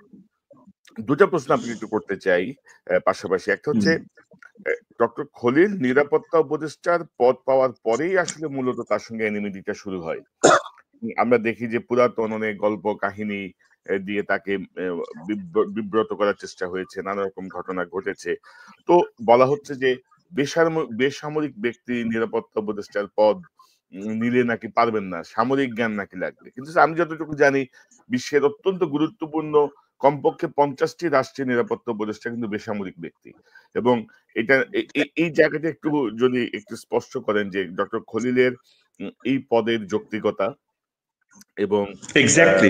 দুটা প্রশ্ন আপনাকে একটু করতে চাই পাশাপাশি। একটা হচ্ছে, ডক্টর খলিল নিরাপত্তা উপদেষ্টার পদ পাওয়ার পরেই আসলে মূলত তার সঙ্গে এনিমিটিটা শুরু হয়। আমরা দেখি যে পুরাতন অনেক গল্প কাহিনী দিয়ে তাকে বিব্রত করার চেষ্টা হয়েছে, নানা রকম ঘটনা ঘটেছে। তো বলা হচ্ছে যে বেসামরিক ব্যক্তি নিরাপত্তা উপদেষ্টার পদ নিলে নাকি পারবেন না, সামরিক জ্ঞান নাকি লাগবে। কিন্তু আমি যতটুকু জানি বিশ্বের অত্যন্ত গুরুত্বপূর্ণ কমপক্ষে 50টি রাষ্ট্রীয় নিরাপত্তা উপদেষ্টা কিন্তু বেসামরিক ব্যক্তি। এবং এটা এই জায়গাটা একটু যদি একটু স্পষ্ট করেন যে ডক্টর খলিলের এই পদের যৌক্তিকতা এবং এক্স্যাক্টলি।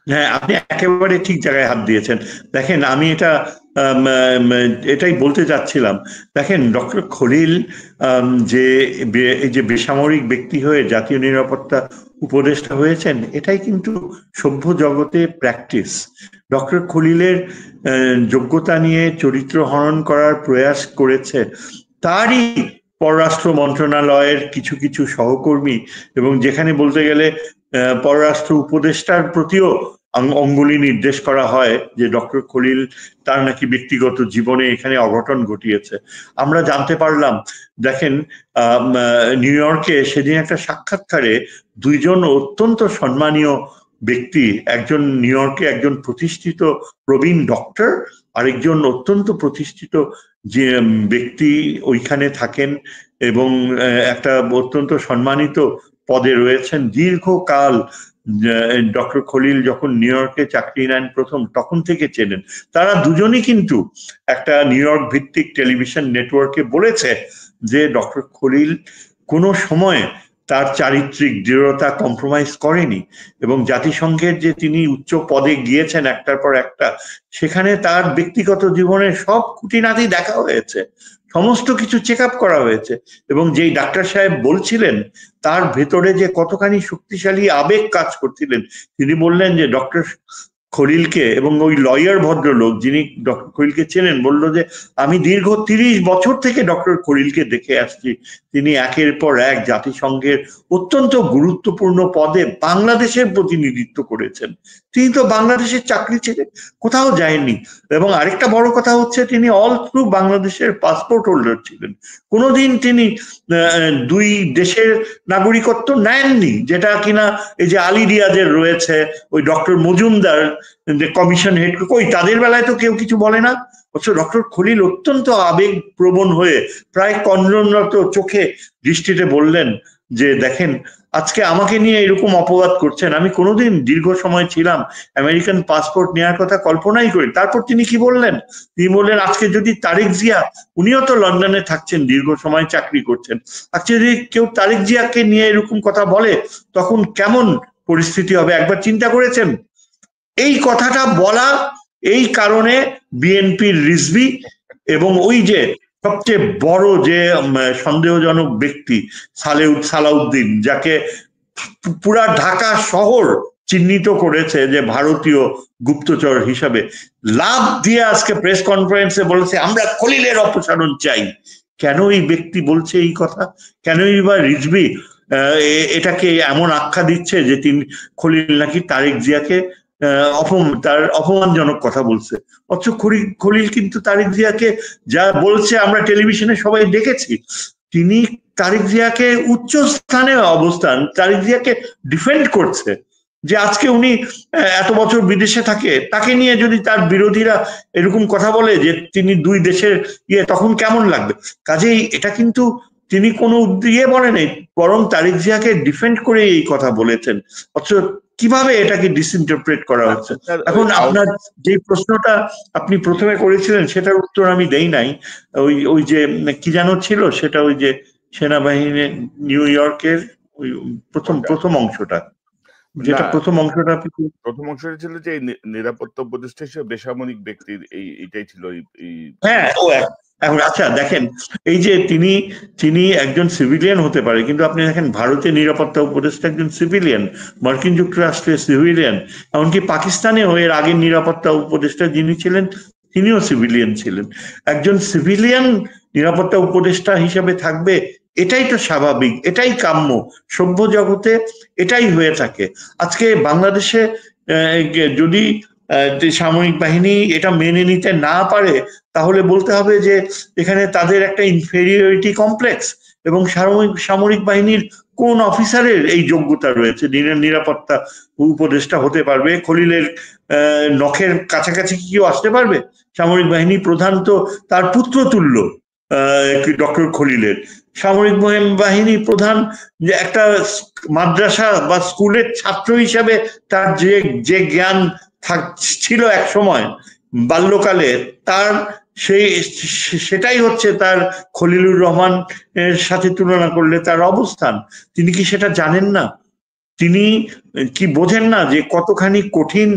হ্যাঁ, আপনি একেবারে ঠিক জায়গায় হাত দিয়েছেন। দেখেন, আমি এটাই বলতে চাচ্ছিলাম। দেখেন, ডক্টর খলিল যে বেসামরিক ব্যক্তি হয়ে জাতীয় নিরাপত্তা উপদেষ্টা হয়েছেন, এটাই কিন্তু সভ্য জগতে প্র্যাকটিস। ডক্টর খলিলের যোগ্যতা নিয়ে চরিত্র হনন করার প্রয়াস করেছে তারই পররাষ্ট্র মন্ত্রণালয়ের কিছু কিছু সহকর্মী, এবং যেখানে বলতে গেলে পররাষ্ট্র উপদেষ্টার প্রতিও অঙ্গুলি নির্দেশ করা হয় যে ডক্টর খলিল তার নাকি ব্যক্তিগত জীবনে এখানে অঘটন ঘটিয়েছে। আমরা জানতে পারলাম, দেখেন নিউ ইয়র্কে সেদিন একটা সাক্ষাৎকারে দুইজন অত্যন্ত সম্মানীয় ব্যক্তি, একজন নিউ ইয়র্কে একজন প্রতিষ্ঠিত প্রবীণ ডক্টর, আরেকজন অত্যন্ত প্রতিষ্ঠিত যে ব্যক্তি ওইখানে থাকেন এবং একটা অত্যন্ত সম্মানিত পদে রয়েছেন দীর্ঘকাল। ডক্টর খলিল যখন নিউ ইয়র্কে চাকরি নেন প্রথম, তখন থেকে চেনেন। তারা দুজনই কিন্তু একটা নিউ ইয়র্ক ভিত্তিক টেলিভিশন নেটওয়ার্কে বলেছে যে ডক্টর খলিল কোনো সময় তার চারিত্রিক দৃঢ়তা কম্প্রোমাইজ করেনি, এবং জাতিসংঘের যে তিনি উচ্চ পদে গিয়েছেন একটার পর একটা, সেখানে তার ব্যক্তিগত জীবনের সব খুঁটিনাটি দেখা হয়েছে, সমস্ত কিছু চেক আপ করা হয়েছে। এবং যেই ডাক্তার সাহেব বলছিলেন তার ভেতরে যে কতখানি শক্তিশালী আবেগ কাজ করছিলেন, তিনি বললেন যে ডক্টর খলিলকে, এবং ওই লয়ার ভদ্রলোক যিনি ডক্টর খলিলকে চেনেন বলল যে আমি দীর্ঘ 30 বছর থেকে ডক্টর খলিলকে দেখে আসছি, তিনি একের পর এক জাতিসংঘের অত্যন্ত গুরুত্বপূর্ণ পদে বাংলাদেশের প্রতিনিধিত্ব করেছেন। তিনি তো বাংলাদেশের চাকরি ছেড়ে কোথাও যায়নি, এবং আরেকটা বড় কথা হচ্ছে তিনি অল থ্রু বাংলাদেশের পাসপোর্ট হোল্ডার ছিলেন, কোনোদিন তিনি দুই দেশের নাগরিকত্ব নেননি, যেটা কিনা এই যে আলী রিয়াজের রয়েছে, ওই ডক্টর মজুমদার কমিশন হেড, কই তাদের বেলায় তো কেউ কিছু বলে না। ডক্টর খলিল অত্যন্ত আবেগ প্রবণ হয়ে প্রায় কন্দনরত চোখে দৃষ্টিতে বললেন যে দেখেন, আজকে আমাকে নিয়ে এরকম অপবাদ করছেন, আমি কোনোদিন দীর্ঘ সময় ছিলাম, আমেরিকান পাসপোর্ট নেওয়ার কথা কল্পনাই করি। তারপর তিনি কি বললেন, তিনি বললেন আজকে যদি তারেক জিয়া, উনিও তো লন্ডনে থাকছেন, দীর্ঘ সময় চাকরি করছেন, আজকে যদি কেউ তারেক জিয়াকে নিয়ে এরকম কথা বলে তখন কেমন পরিস্থিতি হবে একবার চিন্তা করেছেন? এই কথাটা বলা এই কারণে বিএনপির রিজভী এবং ওই যে সবচেয়ে বড় যে সন্দেহজনক ব্যক্তি সালাউদ্দিন, যাকে পুরা ঢাকা শহর চিহ্নিত করেছে যে ভারতীয় গুপ্তচর হিসাবে, লাভ দিয়ে আজকে প্রেস কনফারেন্সে বলেছে আমরা খলিলের অপসারণ চাই। কেন এই ব্যক্তি বলছে এই কথা? কেনই বা রিজভী এটাকে এমন আখ্যা দিচ্ছে যে তিনি খলিল নাকি তারেক জিয়াকে তার অপমানজনক কথা বলছে? অথচ খলিল কিন্তু তারেক জিয়াকে যা বলছে আমরা টেলিভিশনে সবাই দেখেছি, তিনি তারেক জিয়াকে উচ্চ স্থানে অবস্থান, তারেক জিয়াকে ডিফেন্ড করছে। যে আজকে উনি এত বছর বিদেশে থাকে, তাকে নিয়ে যদি তার বিরোধীরা এরকম কথা বলে যে তিনি দুই দেশের তখন কেমন লাগবে? কাজেই এটা কিন্তু তিনি কোনো বলেন, বরং তারেক জিয়াকে ডিফেন্ড করে এই কথা বলেছেন। অথচ কিভাবে এটাকে ডিসইন্টারপ্রেট করা হচ্ছে? এখন আপনার যে প্রশ্নটা আপনি প্রথমে করেছিলেন সেটার উত্তর আমি দেই নাই। ওই যে কি যেন ছিল সেটা, ওই যে সেনাবাহিনী নিউ ইয়র্কের ওই প্রথম অংশটা, যেটা প্রথম অংশটা ছিল যে নিরাপত্তা উপদেষ্টা হিসেবে বেসামরিক ব্যক্তির এইটাই ছিল। হ্যাঁ, এখন আচ্ছা দেখেন, এই যে তিনি একজন সিভিলিয়ান হতে পারে, কিন্তু আপনি দেখেন ভারতের নিরাপত্তা উপদেষ্টা একজন সিভিলিয়ান, মার্কিন যুক্তরাষ্ট্রের সিভিলিয়ান, এমনকি পাকিস্তানেও এর আগের নিরাপত্তা উপদেষ্টা যিনি ছিলেন তিনিও সিভিলিয়ান ছিলেন। একজন সিভিলিয়ান নিরাপত্তা উপদেষ্টা হিসেবে থাকবে, এটাই তো স্বাভাবিক, এটাই কাম্য, সভ্য জগতে এটাই হয়ে থাকে। আজকে বাংলাদেশে যদি সামরিক বাহিনী এটা মেনে নিতে না পারে, তাহলে বলতে হবে যে এখানে তাদের একটা ইনফেরিয়রিটি কমপ্লেক্স, এবং সামরিক বাহিনীর কোন অফিসারের এই যোগ্যতা রয়েছে নিরাপত্তা উপদেষ্টা হতে পারবে? খলিলের নখের কাছাকাছি কি কেউ আসতে পারবে? সামরিক বাহিনী প্রধান তো তার পুত্র তুল্য ডক্টর খলিলের। সামরিক বাহিনী প্রধান যে একটা মাদ্রাসা বা স্কুলের ছাত্র হিসাবে তার যে জ্ঞান ছিল এক সময় বাল্যকালে, তার সেটাই হচ্ছে তার খলিলুর রহমান এর সাথে তুলনা করলে তার অবস্থান। তিনি কি সেটা জানেন না? তিনি কি বোঝেন না যে কতখানি কঠিন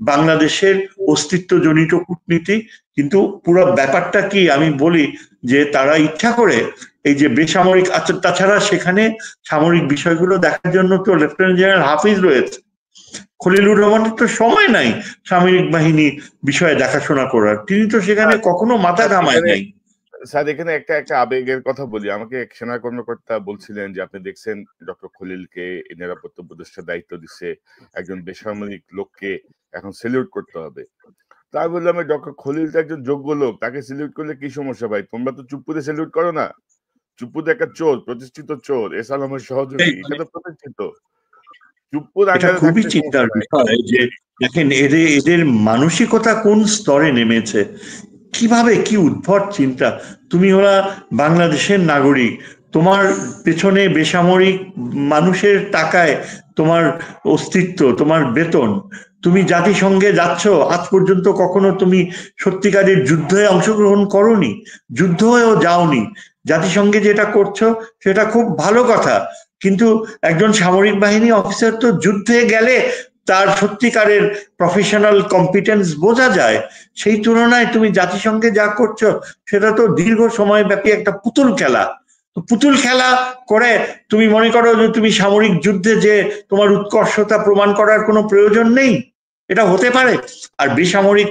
বাংলাদেশের অস্তিত্বজনিত কূটনীতি? কিন্তু পুরো ব্যাপারটা কি আমি বলি যে তারা ইচ্ছা করে এই যে বেসামরিক, আচ্ছা তাছাড়া সেখানে সামরিক বিষয়গুলো দেখার জন্য তো লেফটেন্যান্ট জেনারেল হাফিজ রয়েছে, খলিলুর রহমানের তো সময় নাই সামরিক বাহিনী বিষয়ে দেখাশোনা করার, তিনি তো সেখানে কখনো মাথা ঘামায় নাই। স্যার এখানে একটা একটা আবেগের কথা বলি। আমাকে এক সেনা কর্মকর্তা বলছিলেন যে, "আপনি দেখছেন ডক্টর খলিলকে নিরাপত্তা উপদেষ্টার দায়িত্ব দিচ্ছে। একজন বেসামরিক লোককে এখন সেলিউট করতে হবে।" তো আমি বললাম, "ডক্টর খলিল তো একজন যোগ্য লোক। তাকে সেলিউট করলে কি সমস্যা ভাই? তোমরা তো চুপ্পুতে সেলিউট করো না? চুপ্পুতে একটা চোর, প্রতিষ্ঠিত চোর, এসালামের সহযোগী। এটা তো প্রতিষ্ঠিত। চুপ্পুর এটা আন্ডারে খুবই থাকলে সমস্যা চিন্তার নাই।" বিষয় যে দেখেন এদের মানসিকতা কোন স্তরে নেমেছে, কিভাবে কি উদ্ভট চিন্তা। তুমি ওরা বাংলাদেশের নাগরিক, তোমার পেছনে বেসামরিক মানুষের টাকায় তোমার অস্তিত্ব, তোমার বেতন, তুমি জাতিসংঘে যাচ্ছ, আজ পর্যন্ত কখনো তুমি সত্যিকারের যুদ্ধে অংশগ্রহণ করনি, যুদ্ধ হয়েও যাওনি, জাতিসংঘে যেটা করছো সেটা খুব ভালো কথা, কিন্তু একজন সামরিক বাহিনী অফিসার তো যুদ্ধে গেলে তার সত্যিকারের প্রফেশনাল কম্পিটেন্স বোঝা যায়। সেই তুলনায় তুমি জাতিসংঘে যা করছো সেটা তো দীর্ঘ সময় ব্যাপী একটা পুতুল খেলা। পুতুল খেলা করে তুমি মনে করো যে তুমি সামরিক যুদ্ধে যে তোমার উৎকর্ষতা প্রমাণ করার কোনো প্রয়োজন নেই, এটা হতে পারে? আর বেসামরিক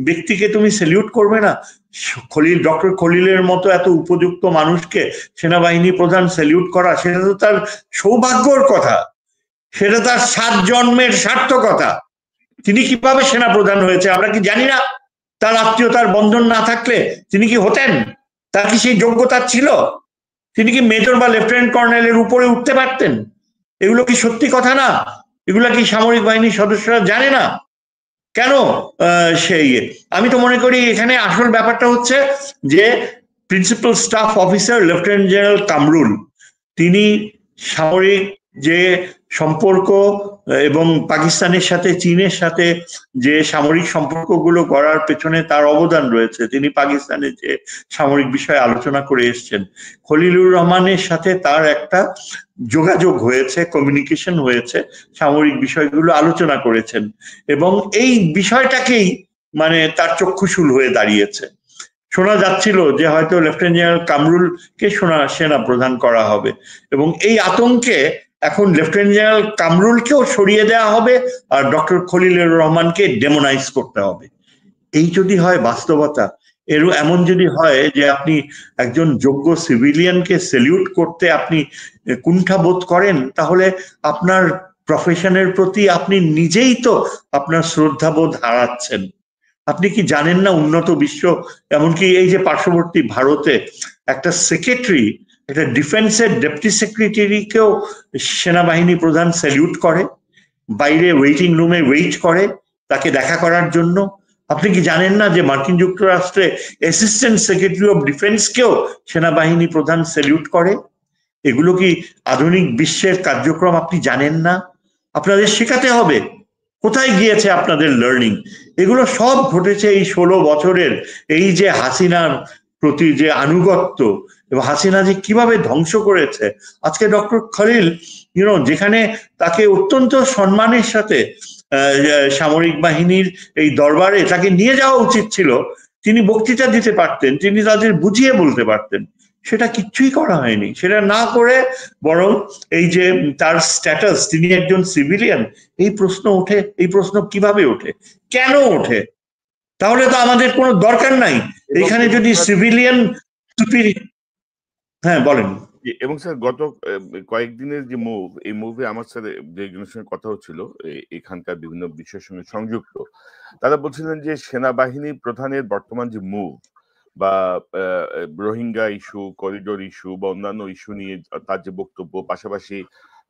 ব্যক্তিকে তুমি সেলিউট করবে না? ডক্টর খলিলের মতো এত উপযুক্ত মানুষকে সেনাবাহিনী প্রধান সেলিউট করা, সেটা তো তার সৌভাগ্যর কথা, সেটা তার 7 জন্মের সার্থকতা। তিনি কিভাবে সেনা প্রধান হয়েছে আমরা কি জানি না? তার আত্মীয়তার বন্ধন না থাকলে তিনি কি হতেন? তার কি সেই যোগ্যতা ছিল? তিনি কি মেজর বা লেফটেন্যান্ট কর্নেলের উপরে উঠতে পারতেন? এগুলো কি সত্যি কথা না? এগুলা কি সামরিক বাহিনীর সদস্যরা জানে না? কেন সেই আমি তো মনে করি এখানে আসল ব্যাপারটা হচ্ছে যে principal staff officer lieutenant general Kamrul, তিনি সামরিক যে সম্পর্ক এবং পাকিস্তানের সাথে চীনের সাথে যে সামরিক সম্পর্কগুলো গড়ার পেছনে তার অবদান রয়েছে, তিনি পাকিস্তানের যে সামরিক বিষয়ে আলোচনা করে এসছেন, খলিলুর রহমানের সাথে তার একটা যোগাযোগ হয়েছে, কমিউনিকেশন হয়েছে, সামরিক বিষয়গুলো আলোচনা করেছেন এবং এই বিষয়টাকেই মানে তার চক্ষুশূল হয়ে দাঁড়িয়েছে। শোনা যাচ্ছিল যে হয়তো লেফটেন্যান্ট জেনারেল কামরুলকে সেনা প্রধান করা হবে এবং এই আতঙ্কে এখন লেফটেন্যান্ট জেনারেল কামরুলকেও সরিয়ে দেওয়া হবে আর ডক্টর খলিলুর রহমানকে ডেমোনাইজ করতে হবে। এই যদি হয় বাস্তবতা, এমন যদি হয় যে আপনি একজন যোগ্য সিভিলিয়ানকে সেলিউট করতে আপনি কুণ্ঠাবোধ করেন, তাহলে আপনার প্রফেশনের প্রতি আপনি নিজেই তো আপনার শ্রদ্ধাবোধ হারাচ্ছেন। আপনি কি জানেন না উন্নত বিশ্ব, এমনকি এই যে পার্শ্ববর্তী ভারতে একটা সেক্রেটারি, একটা ডিফেন্সের ডেপুটি সেক্রেটারিকেও সেনাবাহিনী প্রধান স্যালিউট করে, বাইরে ওয়েটিং রুমে ওয়েট করে তাকে দেখা করার জন্য? আপনি কি জানেন না যে মার্কিন যুক্তরাষ্ট্রে অ্যাসিস্ট্যান্ট সেক্রেটারি অফ ডিফেন্সকেও সেনাবাহিনী প্রধান স্যালিউট করে? এগুলো কি আধুনিক বিশ্বের কার্যক্রম আপনি জানেন না? আপনাদের শেখাতে হবে। কোথায় গিয়েছে আপনাদের লার্নিং? এগুলো সব ঘটেছে এই 16 বছরের এই যে হাসিনার প্রতি যে আনুগত্য এবং হাসিনা যে কিভাবে ধ্বংস করেছে। আজকে ডক্টর খলিল যেখানে তাকে অত্যন্ত সম্মানের সাথে সামরিক বাহিনীর এই দরবারে তাকে নিয়ে যাওয়া উচিত ছিল, তিনি বক্তৃতা দিতে পারতেন, তিনি তাদের বুঝিয়ে বলতে পারতেন, সেটা কিচ্ছুই করা হয়নি। সেটা না করে বরং এই যে তার স্ট্যাটাস, তিনি একজন সিভিলিয়ান, এই প্রশ্ন ওঠে। এই প্রশ্ন কিভাবে ওঠে, কেন ওঠে? তাহলে তো আমাদের কোনো দরকার নাই এখানে যদি সিভিলিয়ান। হ্যাঁ বলেন। এবং স্যার গত কয়েকদিনের যে মুভ, এই মুভে আমার সাথে যে একজনের সঙ্গে কথা হচ্ছিল এখানকার বিভিন্ন বিষয়ের সঙ্গে সংযুক্ত, তারা বলছিলেন যে সেনাবাহিনী প্রধানের বর্তমান যে মুভ বা রোহিঙ্গা ইস্যু, করিডোর ইস্যু বা অন্যান্য ইস্যু নিয়ে তার যে বক্তব্য, পাশাপাশি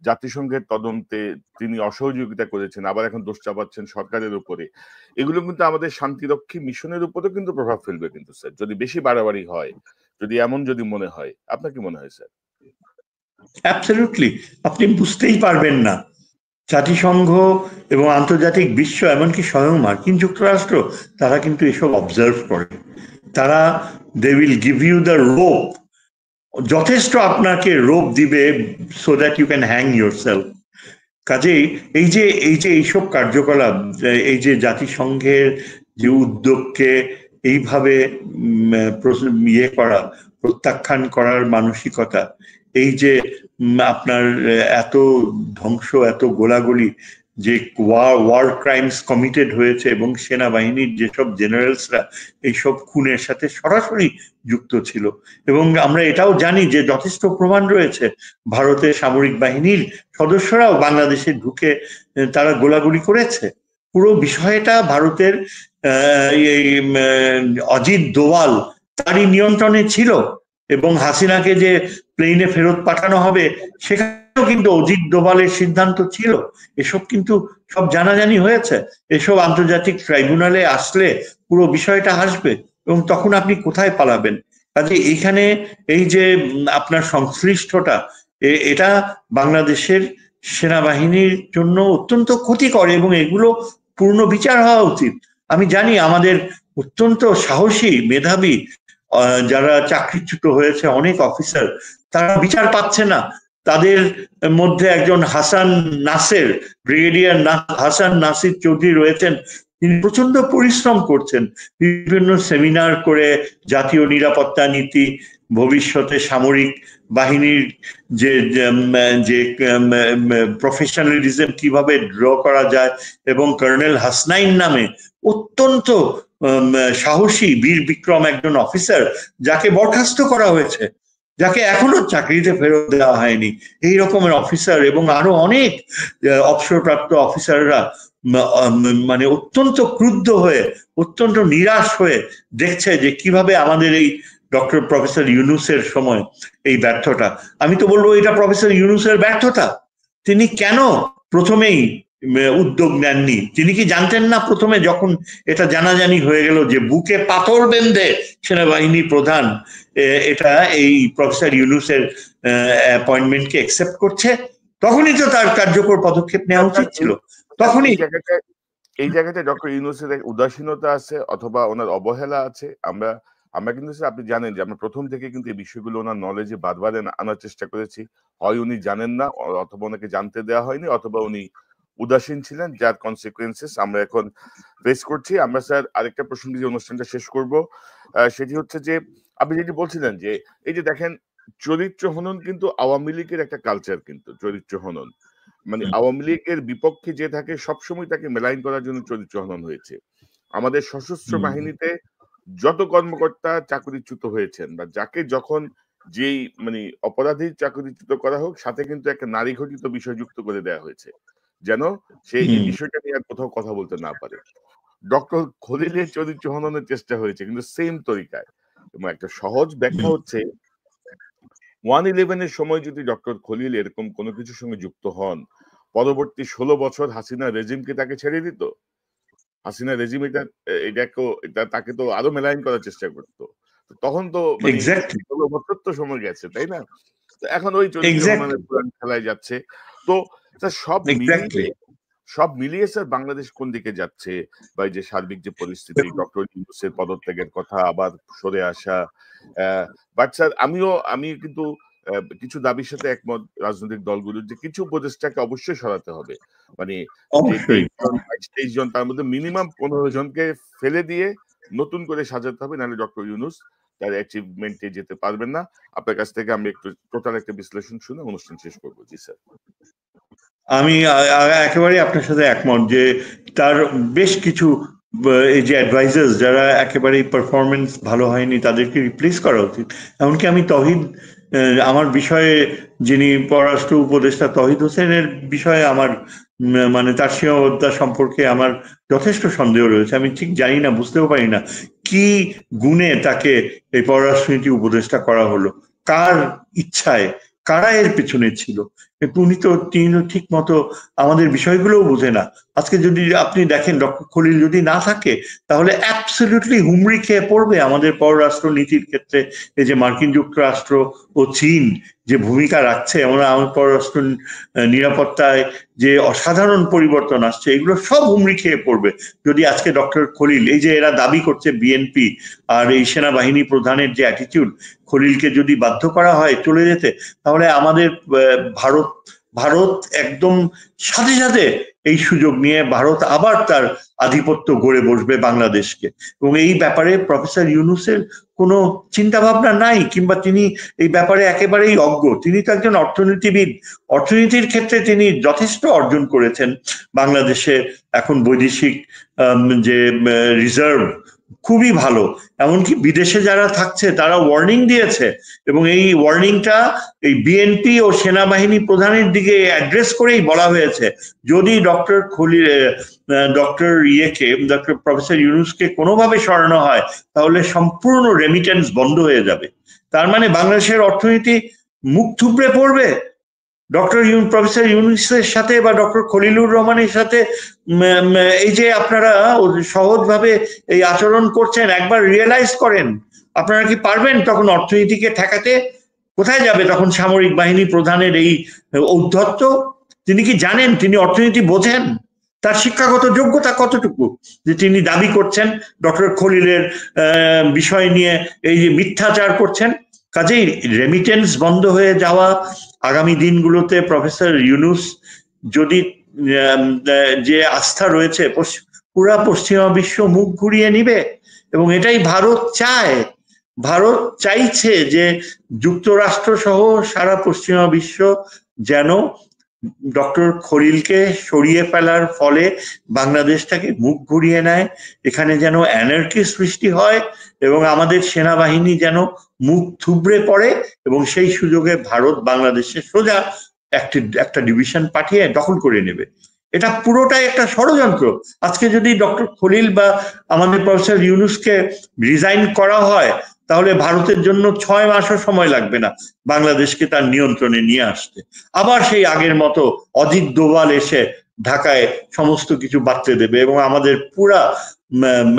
জাতিসংঘের তদন্তে তিনি অসহযোগিতা করেছেন, আবার এখন দোষ চাপাচ্ছেন সরকারের উপরে, এগুলো কিন্তু আমাদের শান্তিরক্ষী মিশনের উপরেও কিন্তু প্রভাব ফেলবে কিন্তু স্যার, যদি বেশি বাড়াবাড়ি হয়, যদি এমন যদি মনে হয়। আপনার কি মনে হয় স্যার? অ্যাবসলিউটলি, আপনি বুঝতেই পারবেন না। জাতিসংঘ এবং আন্তর্জাতিক বিশ্ব, এমনকি স্বয়ং মার্কিন যুক্তরাষ্ট্র, তারা কিন্তু এসব অবজার্ভ করে। তারা they will give you the rope, যথেষ্ট আপনাকে রোপ দিবে so that you can hang yourself. কাজেই এইসব কার্যকলাপ, এই যে জাতিসংঘের যে উদ্যোগকে এইভাবে ইয়ে করা, প্রত্যাখ্যান করার মানসিকতা, এই যে আপনার এত ধ্বংস, এত গোলাগুলি, যে ওয়ার ক্রাইমস কমিটেড হয়েছে এবং সেনাবাহিনীর যেসব জেনারেলসরা এইসব খুনের সাথে সরাসরি যুক্ত ছিল। এবং আমরা এটাও জানি যে যথেষ্ট প্রমাণ রয়েছে ভারতের সামরিক বাহিনীর সদস্যরাও বাংলাদেশে ঢুকে তারা গোলাগুলি করেছে। পুরো বিষয়টা ভারতের এই অজিত দোভাল তারই নিয়ন্ত্রণে ছিল। এবং হাসিনাকে যে প্লেনে ফেরত পাঠানো হবে সেখানেও কিন্তু অজিত দোভালের সিদ্ধান্ত ছিল। এসব কিন্তু সব জানাজানি হয়েছে। এসব আন্তর্জাতিক ট্রাইব্যুনালে আসলে পুরো বিষয়টা আসবে এবং তখন আপনি কোথায় পালাবেন? কাজে এইখানে এই যে আপনার সংশ্লিষ্টতা, এটা বাংলাদেশের সেনাবাহিনীর জন্য অত্যন্ত ক্ষতিকর এবং এগুলো পূর্ণ বিচার হওয়া উচিত। আমি জানি আমাদের অত্যন্ত সাহসী মেধাবী যারা চাকরিচ্যুত হয়েছে অনেক অফিসার, তারা বিচার পাচ্ছে না। তাদের মধ্যে একজন হাসান নাসের, ব্রিগেডিয়ার হাসান নাসির চৌধুরী রয়েছেন। তিনি প্রচন্ড পরিশ্রম করছেন, বিভিন্ন সেমিনার করে জাতীয় নিরাপত্তা নীতি, ভবিষ্যতে সামরিক বাহিনীর যে প্রফেশনালিজম কিভাবে ড্র করা যায়, এবং কর্নেল হাসনাইন নামে অত্যন্ত সাহসী বীর বিক্রম একজন অফিসার যাকে বরখাস্ত করা হয়েছে, যাকে এখনো চাকরিতে ফেরত দেওয়া হয়নি, এই রকমের অফিসার এবং আরো অনেক অবসরপ্রাপ্ত অফিসাররা মানে অত্যন্ত ক্রুদ্ধ হয়ে, অত্যন্ত নিরাশ হয়ে দেখছে যে কিভাবে আমাদের এই ডক্টর প্রফেসর ইউনূসের সময় এই ব্যর্থতা। আমি তো বলবো এটা প্রফেসর ইউনূসের ব্যর্থতা। তিনি কেন প্রথমেই উদ্যোগ নেননি? তিনি কি জানতেন না প্রথমে, যখন এটা জানাজানি হয়ে গেল যে বুকে পাথর বেঁধে সেনাবাহিনী প্রধান এটা এই প্রফেসর ইউনূসের অ্যাপয়েন্টমেন্টকে অ্যাকসেপ্ট করছে, তখনই তো তার কার্যকর পদক্ষেপ নেওয়া উচিত ছিল। তখনই এই জায়গাতে ডক্টর ইউনূসের উদাসীনতা আছে অথবা ওনার অবহেলা আছে। আমরা কিন্তু আপনি জানেন যে আমরা প্রথম থেকে কিন্তু এই বিষয়গুলো ওনার নলেজে বারবার আনার চেষ্টা করেছি। হয় উনি জানেন না, অথবা ওনাকে জানতে দেওয়া হয়নি, অথবা উনি উদাসীন ছিলেন, যার কনসিকুয়েন্সেস আমরা এখন ফেস করছি। আমরা স্যার আরেকটা প্রসঙ্গে যে অনুষ্ঠানটা শেষ করব সেটি হচ্ছে যে আপনি যেটি বলছিলেন যে এই যে দেখেন চরিত্র হনন কিন্তু আওয়ামী লীগের একটা কালচার, কিন্তু চরিত্র হনন মানে আওয়ামী লীগের বিপক্ষে যে থাকে সবসময় তাকে মেলাইন করার জন্য চরিত্র হনন হয়েছে। আমাদের সশস্ত্র বাহিনীতে যত কর্মকর্তা চাকরিচ্যুত হয়েছেন বা যাকে যখন যেই মানে অপরাধীর চাকরিচ্যুত করা হোক, সাথে কিন্তু একটা নারী ঘটিত বিষয় যুক্ত করে দেওয়া হয়েছে যেন সে এই বিষয়টা নিয়ে আর কোথাও কথা বলতে না পারে। ডক্টর খলিলের চরিত্র হননের চেষ্টা হয়েছে কিন্তু সেম তরিকায়। এবং একটা সহজ ব্যাখ্যা হচ্ছে 1/11 এর সময় যদি ডক্টর খলিল এরকম কোনো কিছুর সঙ্গে যুক্ত হন, পরবর্তী 16 বছর হাসিনা রেজিমকে তাকে ছেড়ে দিত? হাসিনা রেজিম এটা তাকে তো আরো মেলাইন করার চেষ্টা করতো। তখন তো মানে 16 বছর তো সময় গেছে, তাই না? তো এখন ওই চরিত্র পুরান খেলায় যাচ্ছে। তো সব মিলিয়ে স্যার বাংলাদেশ কোন দিকে যাচ্ছে, বা এই যে সার্বিক যে পরিস্থিতি, ডক্টর ইউনূসের পদত্যাগের কথা, আবার সরে আসা, বাট স্যার আমি কিন্তু কিছু দাবির সাথে একমত রাজনৈতিক দলগুলোর, যে কিছু উপদেষ্টাকে অবশ্যই সরাতে হবে। মানে 23 জন তার মধ্যে মিনিমাম 15 জনকে ফেলে দিয়ে নতুন করে সাজাতে হবে, নাহলে ডক্টর ইউনূস তার অ্যাচিভমেন্টে যেতে পারবেন না। আপনার কাছ থেকে আমি একটু টোটাল একটা বিশ্লেষণ শুনে অনুষ্ঠান শেষ করবো। জি স্যার। আমি একেবারে আপনার সাথে একমত যে তার বেশ কিছু এই যে অ্যাডভাইজার্স যারা একেবারেই পারফরমেন্স ভালো হয়নি তাদেরকে রিপ্লেস করা উচিত। এমনকি আমি তহিদ, আমার বিষয়ে যিনি পররাষ্ট্র উপদেষ্টা তহিদ হোসেনের বিষয়ে আমার মানে তার সীমাবদ্ধতা সম্পর্কে আমার যথেষ্ট সন্দেহ রয়েছে। আমি ঠিক জানি না, বুঝতেও পারি না কি গুণে তাকে এই পররাষ্ট্রনীতি উপদেষ্টা করা হলো, কার ইচ্ছায়, কারা এর পেছনে ছিল। তিনি তো ঠিক মতো আমাদের বিষয়গুলোও বোঝে না। আজকে যদি আপনি দেখেন ডক্টর খলিল যদি না থাকে, তাহলে অ্যাবসলিউটলি হুমড়ি খেয়ে পড়বে আমাদের পররাষ্ট্র নীতির ক্ষেত্রে। এই যে মার্কিন যুক্তরাষ্ট্র ও চীন যে ভূমিকা রাখছে, আমরা আমার পররাষ্ট্র নিরাপত্তায় যে অসাধারণ পরিবর্তন আসছে, এগুলো সব হুমড়ি খেয়ে পড়বে যদি আজকে ডক্টর খলিল, এই যে এরা দাবি করছে বিএনপি আর এই সেনাবাহিনী প্রধানের যে অ্যাটিটিউড, খলিলকে যদি বাধ্য করা হয় চলে যেতে, তাহলে আমাদের ভারত ভারত একদম সাথে সাথে এই সুযোগ নিয়ে ভারত আবার তার আধিপত্য গড়ে বসবে বাংলাদেশকে, এবং এই ব্যাপারে প্রফেসর ইউনূসের কোনো চিন্তা ভাবনা নাই, কিংবা তিনি এই ব্যাপারে একেবারেই অজ্ঞ। তিনি তো একজন অর্থনীতিবিদ, অর্থনীতির ক্ষেত্রে তিনি যথেষ্ট অর্জন করেছেন। বাংলাদেশে এখন বৈদেশিক যে রিজার্ভ খুবই ভালো, এমনকি বিদেশে যারা থাকছে তারা ওয়ার্নিং দিয়েছে, এবং এই ওয়ার্নিংটা এই বিএনপি ও সেনাবাহিনী প্রধানের দিকে অ্যাড্রেস করেই বলা হয়েছে, যদি ডক্টর প্রফেসর ইউনূসকে কোনোভাবে সরানো হয় তাহলে সম্পূর্ণ রেমিটেন্স বন্ধ হয়ে যাবে। তার মানে বাংলাদেশের অর্থনীতি মুখ থুবড়ে পড়বে। প্রফেসর ইউনূসের সাথে বা ডক্টর খলিলুর রহমানের সাথে এই যে আপনারা সহজভাবে এই আচরণ করছেন, একবার রিয়েলাইজ করেন, আপনারা কি পারবেন তখন অর্থনীতিকে ঠেকাতে? কোথায় যাবে তখন সামরিক বাহিনী প্রধানের এই ঔদ্ধত্য? তিনি কি জানেন, তিনি অর্থনীতি বোঝেন? তার শিক্ষাগত যোগ্যতা কতটুকু যে তিনি দাবি করছেন ডক্টর খলিলের বিষয় নিয়ে এই যে মিথ্যাচার করছেন? কাজেই রেমিটেন্স বন্ধ হয়ে যাওয়া আগামী দিনগুলোতে প্রফেসর ইউনূস যদি যে আস্থা রয়েছে পুরা পশ্চিমা বিশ্ব মুখ ঘুরিয়ে নিবে, এবং এটাই ভারত চায়। ভারত চাইছে যে যুক্তরাষ্ট্র সহ সারা পশ্চিমা বিশ্ব যেন ডক্টর খলিলকে সরিয়ে ফেলার ফলে বাংলাদেশটাকে মুখ ঘুরিয়ে নেয়, এখানে যেন অ্যানার্কি সৃষ্টি হয়, এবং আমাদের সেনাবাহিনী যেন মুখ থুবড়ে পড়ে, এবং সেই সুযোগে ভারত বাংলাদেশে সোজা একটা ডিভিশন পাঠিয়ে দখল করে নেবে। এটা পুরোটাই একটা ষড়যন্ত্র। আজকে যদি ডক্টর খলিল বা আমাদের প্রফেসর ইউনূসকে রিজাইন করা হয় তাহলে ভারতের জন্য 6 মাসও সময় লাগবে না বাংলাদেশকে তার নিয়ন্ত্রণে নিয়ে আসতে। আবার সেই আগের মতো অজিত দোভাল এসে ঢাকায় সমস্ত কিছু বাড়তে দেবে, এবং আমাদের পুরা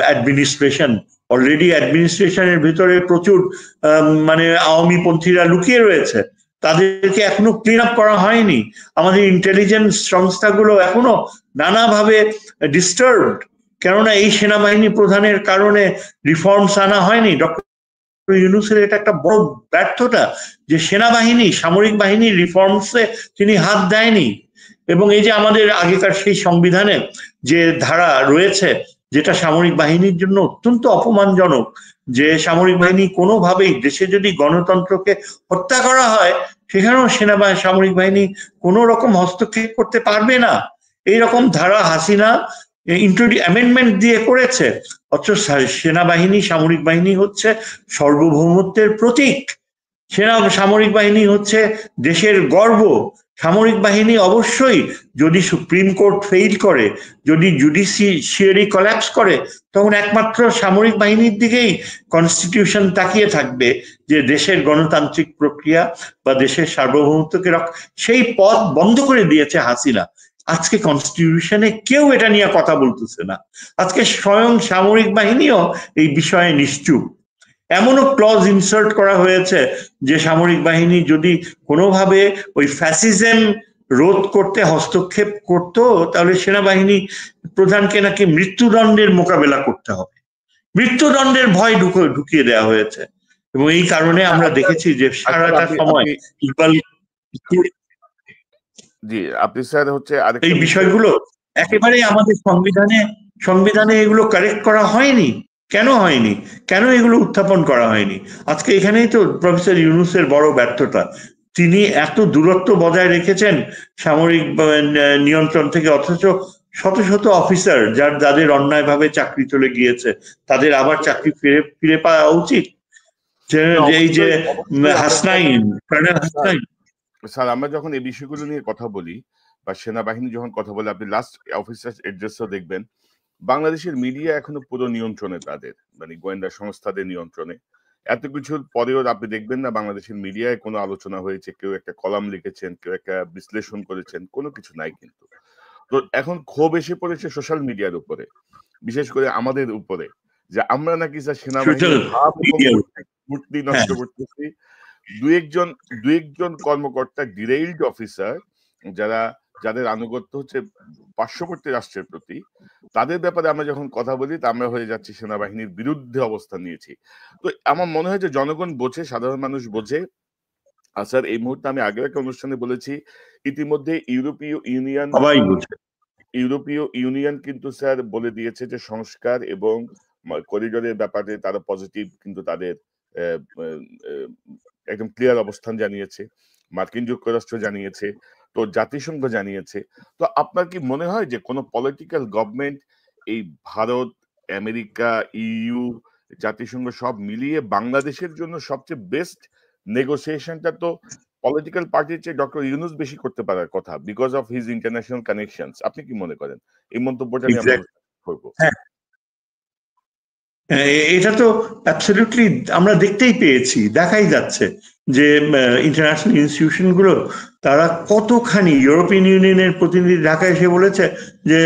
অ্যাডমিনিস্ট্রেশন, অলরেডি অ্যাডমিনিস্ট্রেশনের ভিতরে প্রচুর মানে আওয়ামী পন্থীরা লুকিয়ে রয়েছে, তাদেরকে এখনো ক্লিন আপ করা হয়নি। আমাদের ইন্টেলিজেন্স সংস্থাগুলো এখনো নানাভাবে ডিস্টার্বড, কেননা এই সেনাবাহিনী প্রধানের কারণে রিফর্মস আনা হয়নি। ডক্টর ইউনূসের এটা একটা বড় ব্যর্থতা যে সেনাবাহিনী, সামরিক বাহিনীর রিফর্মসে তিনি হাত দেয়নি। এবং এই যে আমাদের আগেকার সেই সংবিধানে যে ধারা রয়েছে যেটা সামরিক বাহিনীর জন্য অত্যন্ত অপমানজনক, যে সামরিক বাহিনী কোনোভাবেই দেশে যদি গণতন্ত্রকে হত্যা করা হয় সেখানেও সামরিক বাহিনী কোনো রকম হস্তক্ষেপ করতে পারবে না, এইরকম ধারা হাসিনা অ্যামেন্ডমেন্ট দিয়ে করেছে। অথচ সেনাবাহিনী, সামরিক বাহিনী হচ্ছে সার্বভৌমত্বের প্রতীক। সামরিক বাহিনী হচ্ছে দেশের গর্ব। সামরিক বাহিনী অবশ্যই, যদি সুপ্রিম কোর্ট ফেইল করে, যদি জুডিশিয়ারি কোল্যাপস করে, তখন একমাত্র সামরিক বাহিনীর দিকেই কনস্টিটিউশন তাকিয়ে থাকবে যে দেশের গণতান্ত্রিক প্রক্রিয়া বা দেশের সার্বভৌমত্বকে সেই পথ বন্ধ করে দিয়েছে হাসিনা। আজকে কনস্টিটিউশনে কেউ এটা নিয়ে কথা বলতেছে না। আজকে স্বয়ং সামরিক বাহিনীও এই বিষয়ে নিশ্চুপ। এমনও ক্লজ ইনসার্ট করা হয়েছে যে সামরিক বাহিনী যদি কোনোভাবে ওই ফ্যাসিজম রোধ করতে হস্তক্ষেপ করত তাহলে সেনাবাহিনী প্রধানকে নাকি মৃত্যুদণ্ডের মোকাবেলা করতে হবে। মৃত্যুদণ্ডের ভয় ঢুকিয়ে দেওয়া হয়েছে, এবং এই কারণে আমরা দেখেছি যে সারাটা সময় ইকবাল জি আপনি স্যার হচ্ছে এই বিষয়গুলো একেবারেই আমাদের সংবিধানে এগুলো কারেক্ট করা হয়নি। কেন হয়নি? কেন এগুলো উত্থাপন করা হয়নি? আজকে এখানেই তো প্রফেসর ইউনূসের বড় ব্যর্থতা। তিনি এত দূরত্ব বজায় রেখেছেন সামরিক নিয়ন্ত্রণ থেকে, অথচ শত শত অফিসার যাদের অন্যায়ভাবে চাকরি চলে গিয়েছে তাদের আবার চাকরি ফিরে পাওয়া উচিত। এই যে হাসনাইন, কর্নেল হাসনাইন। স্যার আমরা যখন এই বিষয়গুলো নিয়ে কথা বলি বা সেনাবাহিনী যখন কথা বলে, আপনি লাস্ট অফিসার এড্রেসও দেখবেন, বাংলাদেশের মিডিয়া এখনো পুরো নিয়ন্ত্রণে, তাদের মানে গোয়েন্দা সংস্থাদের নিয়ন্ত্রণে। এত কিছুর পরেও আপনি দেখবেন না বাংলাদেশের মিডিয়ায় কোনো আলোচনা হয়েছে, কেউ একটা কলাম লিখেছেন, কেউ একটা বিশ্লেষণ করেছেন, কোনো কিছু নাই। কিন্তু তো এখন ক্ষোভ এসে পড়েছে সোশ্যাল মিডিয়ার উপরে, বিশেষ করে আমাদের উপরে, যে আমরা নাকি স্যার সেনাবাহিনীর মূর্তি নষ্ট করতেছি। দু একজন কর্মকর্তা, ডিরেইলড অফিসার, যাদের আনুগত্য হচ্ছে পার্শ্ববর্তী রাষ্ট্রের প্রতি, তাদের ব্যাপারে আমরা যখন কথা বলি তা আমরা হয়ে যাচ্ছি সেনাবাহিনীর বিরুদ্ধে অবস্থান নিয়েছি। তো আমার মনে হয় যে জনগণ বোঝে, সাধারণ মানুষ বোঝে স্যার এই মুহূর্তে আমি আগের একটা অনুষ্ঠানে বলেছি, ইতিমধ্যে ইউরোপীয় ইউনিয়ন কিন্তু স্যার বলে দিয়েছে যে সংস্কার এবং করিডোরের ব্যাপারে তারা পজিটিভ, কিন্তু তাদের আহ, আহ, একদম ক্লিয়ার অবস্থান জানিয়েছে। মার্কিন যুক্তরাষ্ট্র জানিয়েছে, তো জাতিসংঘ জানিয়েছে। তো আপনার কি মনে হয় যে কোনো পলিটিক্যাল গভর্নমেন্ট এই ভারত, আমেরিকা, ইইউ, জাতিসংঘ সব মিলিয়ে বাংলাদেশের জন্য সবচেয়ে বেস্ট নেগোসিয়েশনটা তো পলিটিক্যাল পার্টির চেয়ে ডক্টর ইউনূস বেশি করতে পারার কথা, because of his international connections? আপনি কি মনে করেন? এই মন্তব্যটা নিয়ে আমরা করবো। হ্যাঁ, এটা তো অ্যাবসলিউটলি আমরা দেখতেই পেয়েছি, দেখাই যাচ্ছে যে ইন্টারন্যাশনাল ইনস্টিটিউশন গুলো তারা কতখানি, ইউরোপিয়ান ইউনিয়নের প্রতিনিধি ঢাকায় এসে বলেছে যে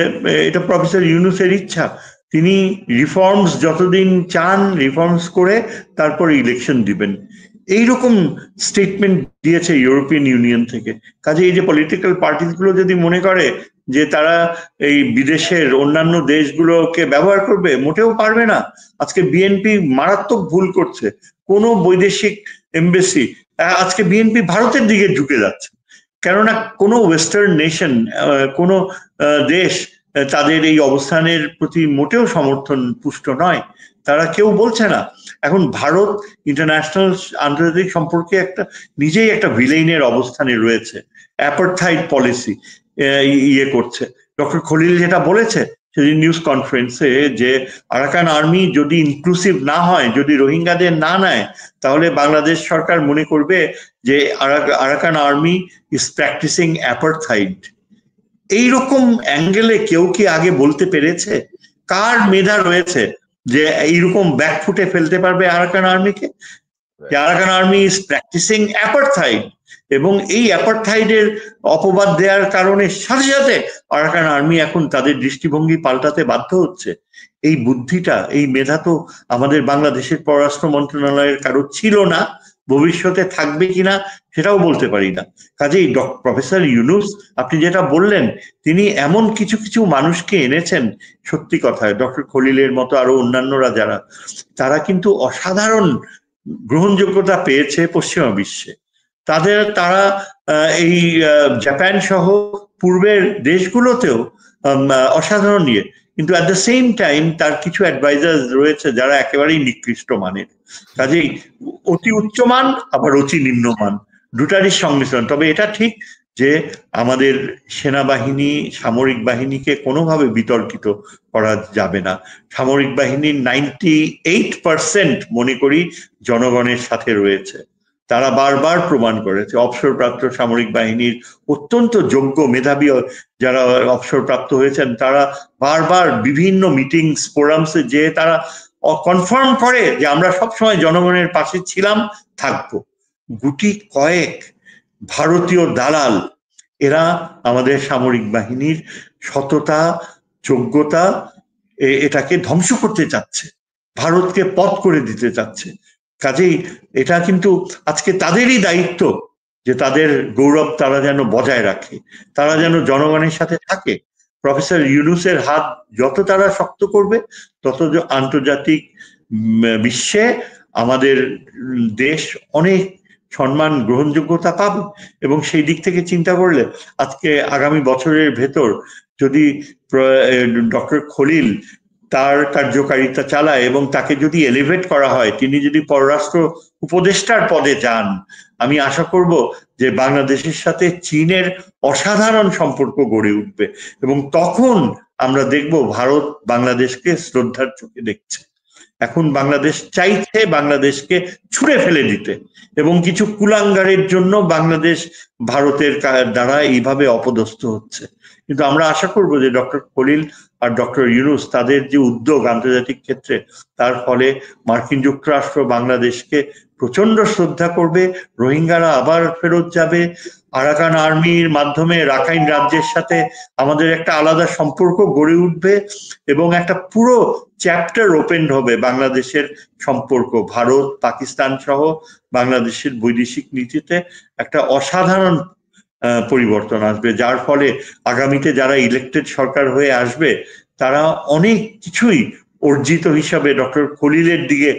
এটা প্রফেসর ইউনূসের ইচ্ছা, তিনি রিফর্মস যতদিন চান রিফর্মস করে তারপর ইলেকশন দিবেন, এইরকম স্টেটমেন্ট দিয়েছে ইউরোপিয়ান ইউনিয়ন থেকে। কাজে এই যে পলিটিক্যাল পার্টিগুলো যদি মনে করে যে তারা এই বিদেশের অন্যান্য দেশগুলোকে ব্যবহার করবে, মোটেও পারবে না। আজকে বিএনপি মারাত্মক ভুল করছে। কোন বৈদেশিক এমবেসি, আজকে বিএনপি ভারতের দিকে ঝুঁকে যাচ্ছে, কেননা কোনো ওয়েস্টার্ন নেশন, কোনো দেশ তাদের এই অবস্থানের প্রতি মোটেও সমর্থন পুষ্ট নয়, তারা কেউ বলছে না। এখন ভারত ইন্টারন্যাশনাল আন্তর্জাতিক সম্পর্কে নিজেই একটা ভিলেইনের অবস্থানে রয়েছে, অ্যাপারথাইড পলিসি ইয়ে করছে। ডক্টর খলিল যেটা বলেছে সেদিন নিউজ কনফারেন্সে, যে আরাকান আর্মি যদি ইনক্লুসিভ না হয়, যদি রোহিঙ্গাদের না নেয়, তাহলে বাংলাদেশ সরকার মনে করবে যে আরাকান আর্মি ইজ প্র্যাকটিসিং অ্যাপারথাইড। এইরকম অ্যাঙ্গেলে কেউ কি আগে বলতে পেরেছে? কার মেধা রয়েছে যে এইরকম ব্যাকফুটে ফেলতে পারবে আরাকান আর্মিকে? Arakan army is practising apartheid, এবং এই অ্যাপারথাইডের অপবাদ দেওয়ার কারণে সাথে সাথে আরাকান আর্মি এখন তাদের দৃষ্টিভঙ্গি পাল্টাতে বাধ্য হচ্ছে। এই বুদ্ধিটা, এই মেধা তো আমাদের বাংলাদেশের পররাষ্ট্র মন্ত্রণালয়ের কারো ছিল না, ভবিষ্যতে থাকবে কিনা সেটাও বলতে পারি না। কাজেই প্রফেসর ইউনূস, আপনি যেটা বললেন, তিনি এমন কিছু কিছু মানুষকে এনেছেন, সত্যি কথায় ডক্টর খলিলের মতো আরো অন্যান্যরা যারা, তারা কিন্তু অসাধারণ গ্রহণযোগ্যতা পেয়েছে পশ্চিমা বিশ্বে। তারা এই জাপান সহ পূর্বের দেশগুলোতেও অসাধারণ নিয়ে, কিন্তু অ্যাট দ্য সেম টাইম তার কিছু অ্যাডভাইজার রয়েছে যারা একেবারেই নিকৃষ্ট মানের। কাজেই অতি উচ্চমান আবার অতি নিম্নমান, দুটারই সংমিশ্রণ। তবে এটা ঠিক যে আমাদের সেনাবাহিনী, সামরিক বাহিনীকে কোনোভাবে বিতর্কিত করা যাবে না। সামরিক বাহিনীর 98% মনে করি জনগণের সাথে রয়েছে। তারা বারবার প্রমাণ করেছে। অবসরপ্রাপ্ত সামরিক বাহিনীর অত্যন্ত যোগ্য মেধাবী যারা অবসরপ্রাপ্ত হয়েছেন, তারা বারবার বিভিন্ন মিটিংস, ফোরামসে যে তারা কনফার্ম করে যে আমরা সবসময় জনগণের পাশে ছিলাম, থাকবো। গুটি কয়েক ভারতীয় দালাল, এরা আমাদের সামরিক বাহিনীর সততা, যোগ্যতা, এটাকে ধ্বংস করতে চাচ্ছে, ভারতকে পথ করে দিতে চাচ্ছে। কাজেই এটা কিন্তু আজকে তাদেরই দায়িত্ব যে তাদের গৌরব তারা যেন বজায় রাখে, তারা যেন জনগণের সাথে থাকে। প্রফেসর ইউনূসের হাত যত তারা শক্ত করবে, তত আন্তর্জাতিক বিশ্বে আমাদের দেশ অনেক সম্মান, গ্রহণযোগ্যতা পাবে। এবং সেই দিক থেকে চিন্তা করলে আজকে আগামী বছরের ভেতর যদি ডক্টর খলিল তার কার্যকারিতা চালায় এবং তাকে যদি এলিভেট করা হয়, তিনি যদি পররাষ্ট্র উপদেষ্টার পদে যান, আমি আশা করব যে বাংলাদেশের সাথে চীনের অসাধারণ সম্পর্ক গড়ে উঠবে, এবং তখন আমরা দেখব ভারত বাংলাদেশকে শ্রদ্ধার চোখে দেখছে। এখন বাংলাদেশ চাইছে বাংলাদেশকে ছুঁড়ে ফেলে দিতে, এবং কিছু কুলাঙ্গারের জন্য বাংলাদেশ ভারতের দ্বারা এইভাবে অপদস্থ হচ্ছে। কিন্তু আমরা আশা করব যে ডক্টর খলিল আর ডক্টর ইউনূস তাদের যে উদ্যোগ আন্তর্জাতিক ক্ষেত্রে, তার ফলে মার্কিন যুক্তরাষ্ট্র বাংলাদেশকে প্রচন্ড শ্রদ্ধা করবে, রোহিঙ্গারা আবার ফেরত যাবে, আরাকান আর্মির মাধ্যমে রাখাইন রাজ্যের সাথে আমাদের একটা আলাদা সম্পর্ক গড়ে উঠবে, এবং একটা পুরো চ্যাপ্টার ওপেন হবে বাংলাদেশের সম্পর্ক ভারত, পাকিস্তান সহ বাংলাদেশের বৈদেশিক নীতিতে একটা অসাধারণ পরিবর্তন আসবে, যার ফলে আগামীতে যারা ইলেক্টেড সরকার হয়ে আসবে তারা অনেক কিছুই অর্জিত হিসাবে ডক্টর খলিলের দিকে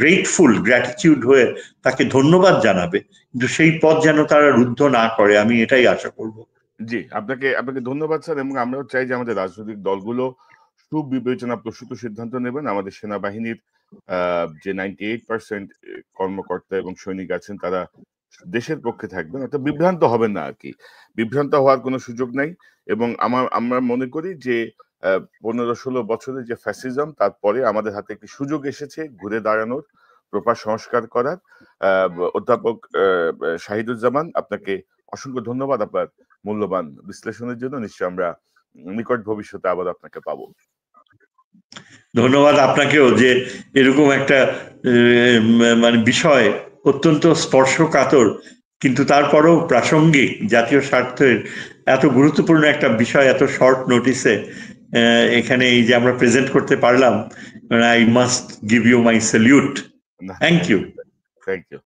গ্রেটফুল, গ্র্যাটিটিউড হয়ে তাকে ধন্যবাদ জানাবে, কিন্তু সেই পথ যেন তারা রুদ্ধ না করে, আমি এটাই আশা করব। জি, আপনাকে আপনাকে ধন্যবাদ স্যার, এবং আমরাও চাই যে আমাদের রাজনৈতিক দলগুলো সুবিবেচনা প্রসূত সিদ্ধান্ত নেবেন। আমাদের সেনাবাহিনীর যে 98% কর্মকর্তা এবং সৈনিক আছেন তারা দেশের পক্ষে থাকবেন, অর্থাৎ বিভ্রান্ত হবেন না আরকি। বিভ্রান্ত হওয়ার কোনো সুযোগ নাই, এবং আমরা মনে করি যে 15-16 বছরের যে ফ্যাসিজম, তারপরে আমাদের হাতে একটি সুযোগ এসেছে ঘুরে দাঁড়ানোর, প্রপার সংস্কার করার। অধ্যাপক শাহিদুজ্জামান, আপনাকে অসংখ্য ধন্যবাদ আপনার মূল্যবান বিশ্লেষণের জন্য। নিশ্চয়ই আমরা নিকট ভবিষ্যতে আবার আপনাকে পাবো। ধন্যবাদ আপনাকেও, যে এরকম একটা মানে বিষয় অত্যন্ত স্পর্শকাতর কিন্তু তারপরেও প্রাসঙ্গিক, জাতীয় স্বার্থের এত গুরুত্বপূর্ণ একটা বিষয় এত শর্ট নোটিসে এখানে এই যে আমরা প্রেজেন্ট করতে পারলাম, I must give you my salute. Thank you. Thank you.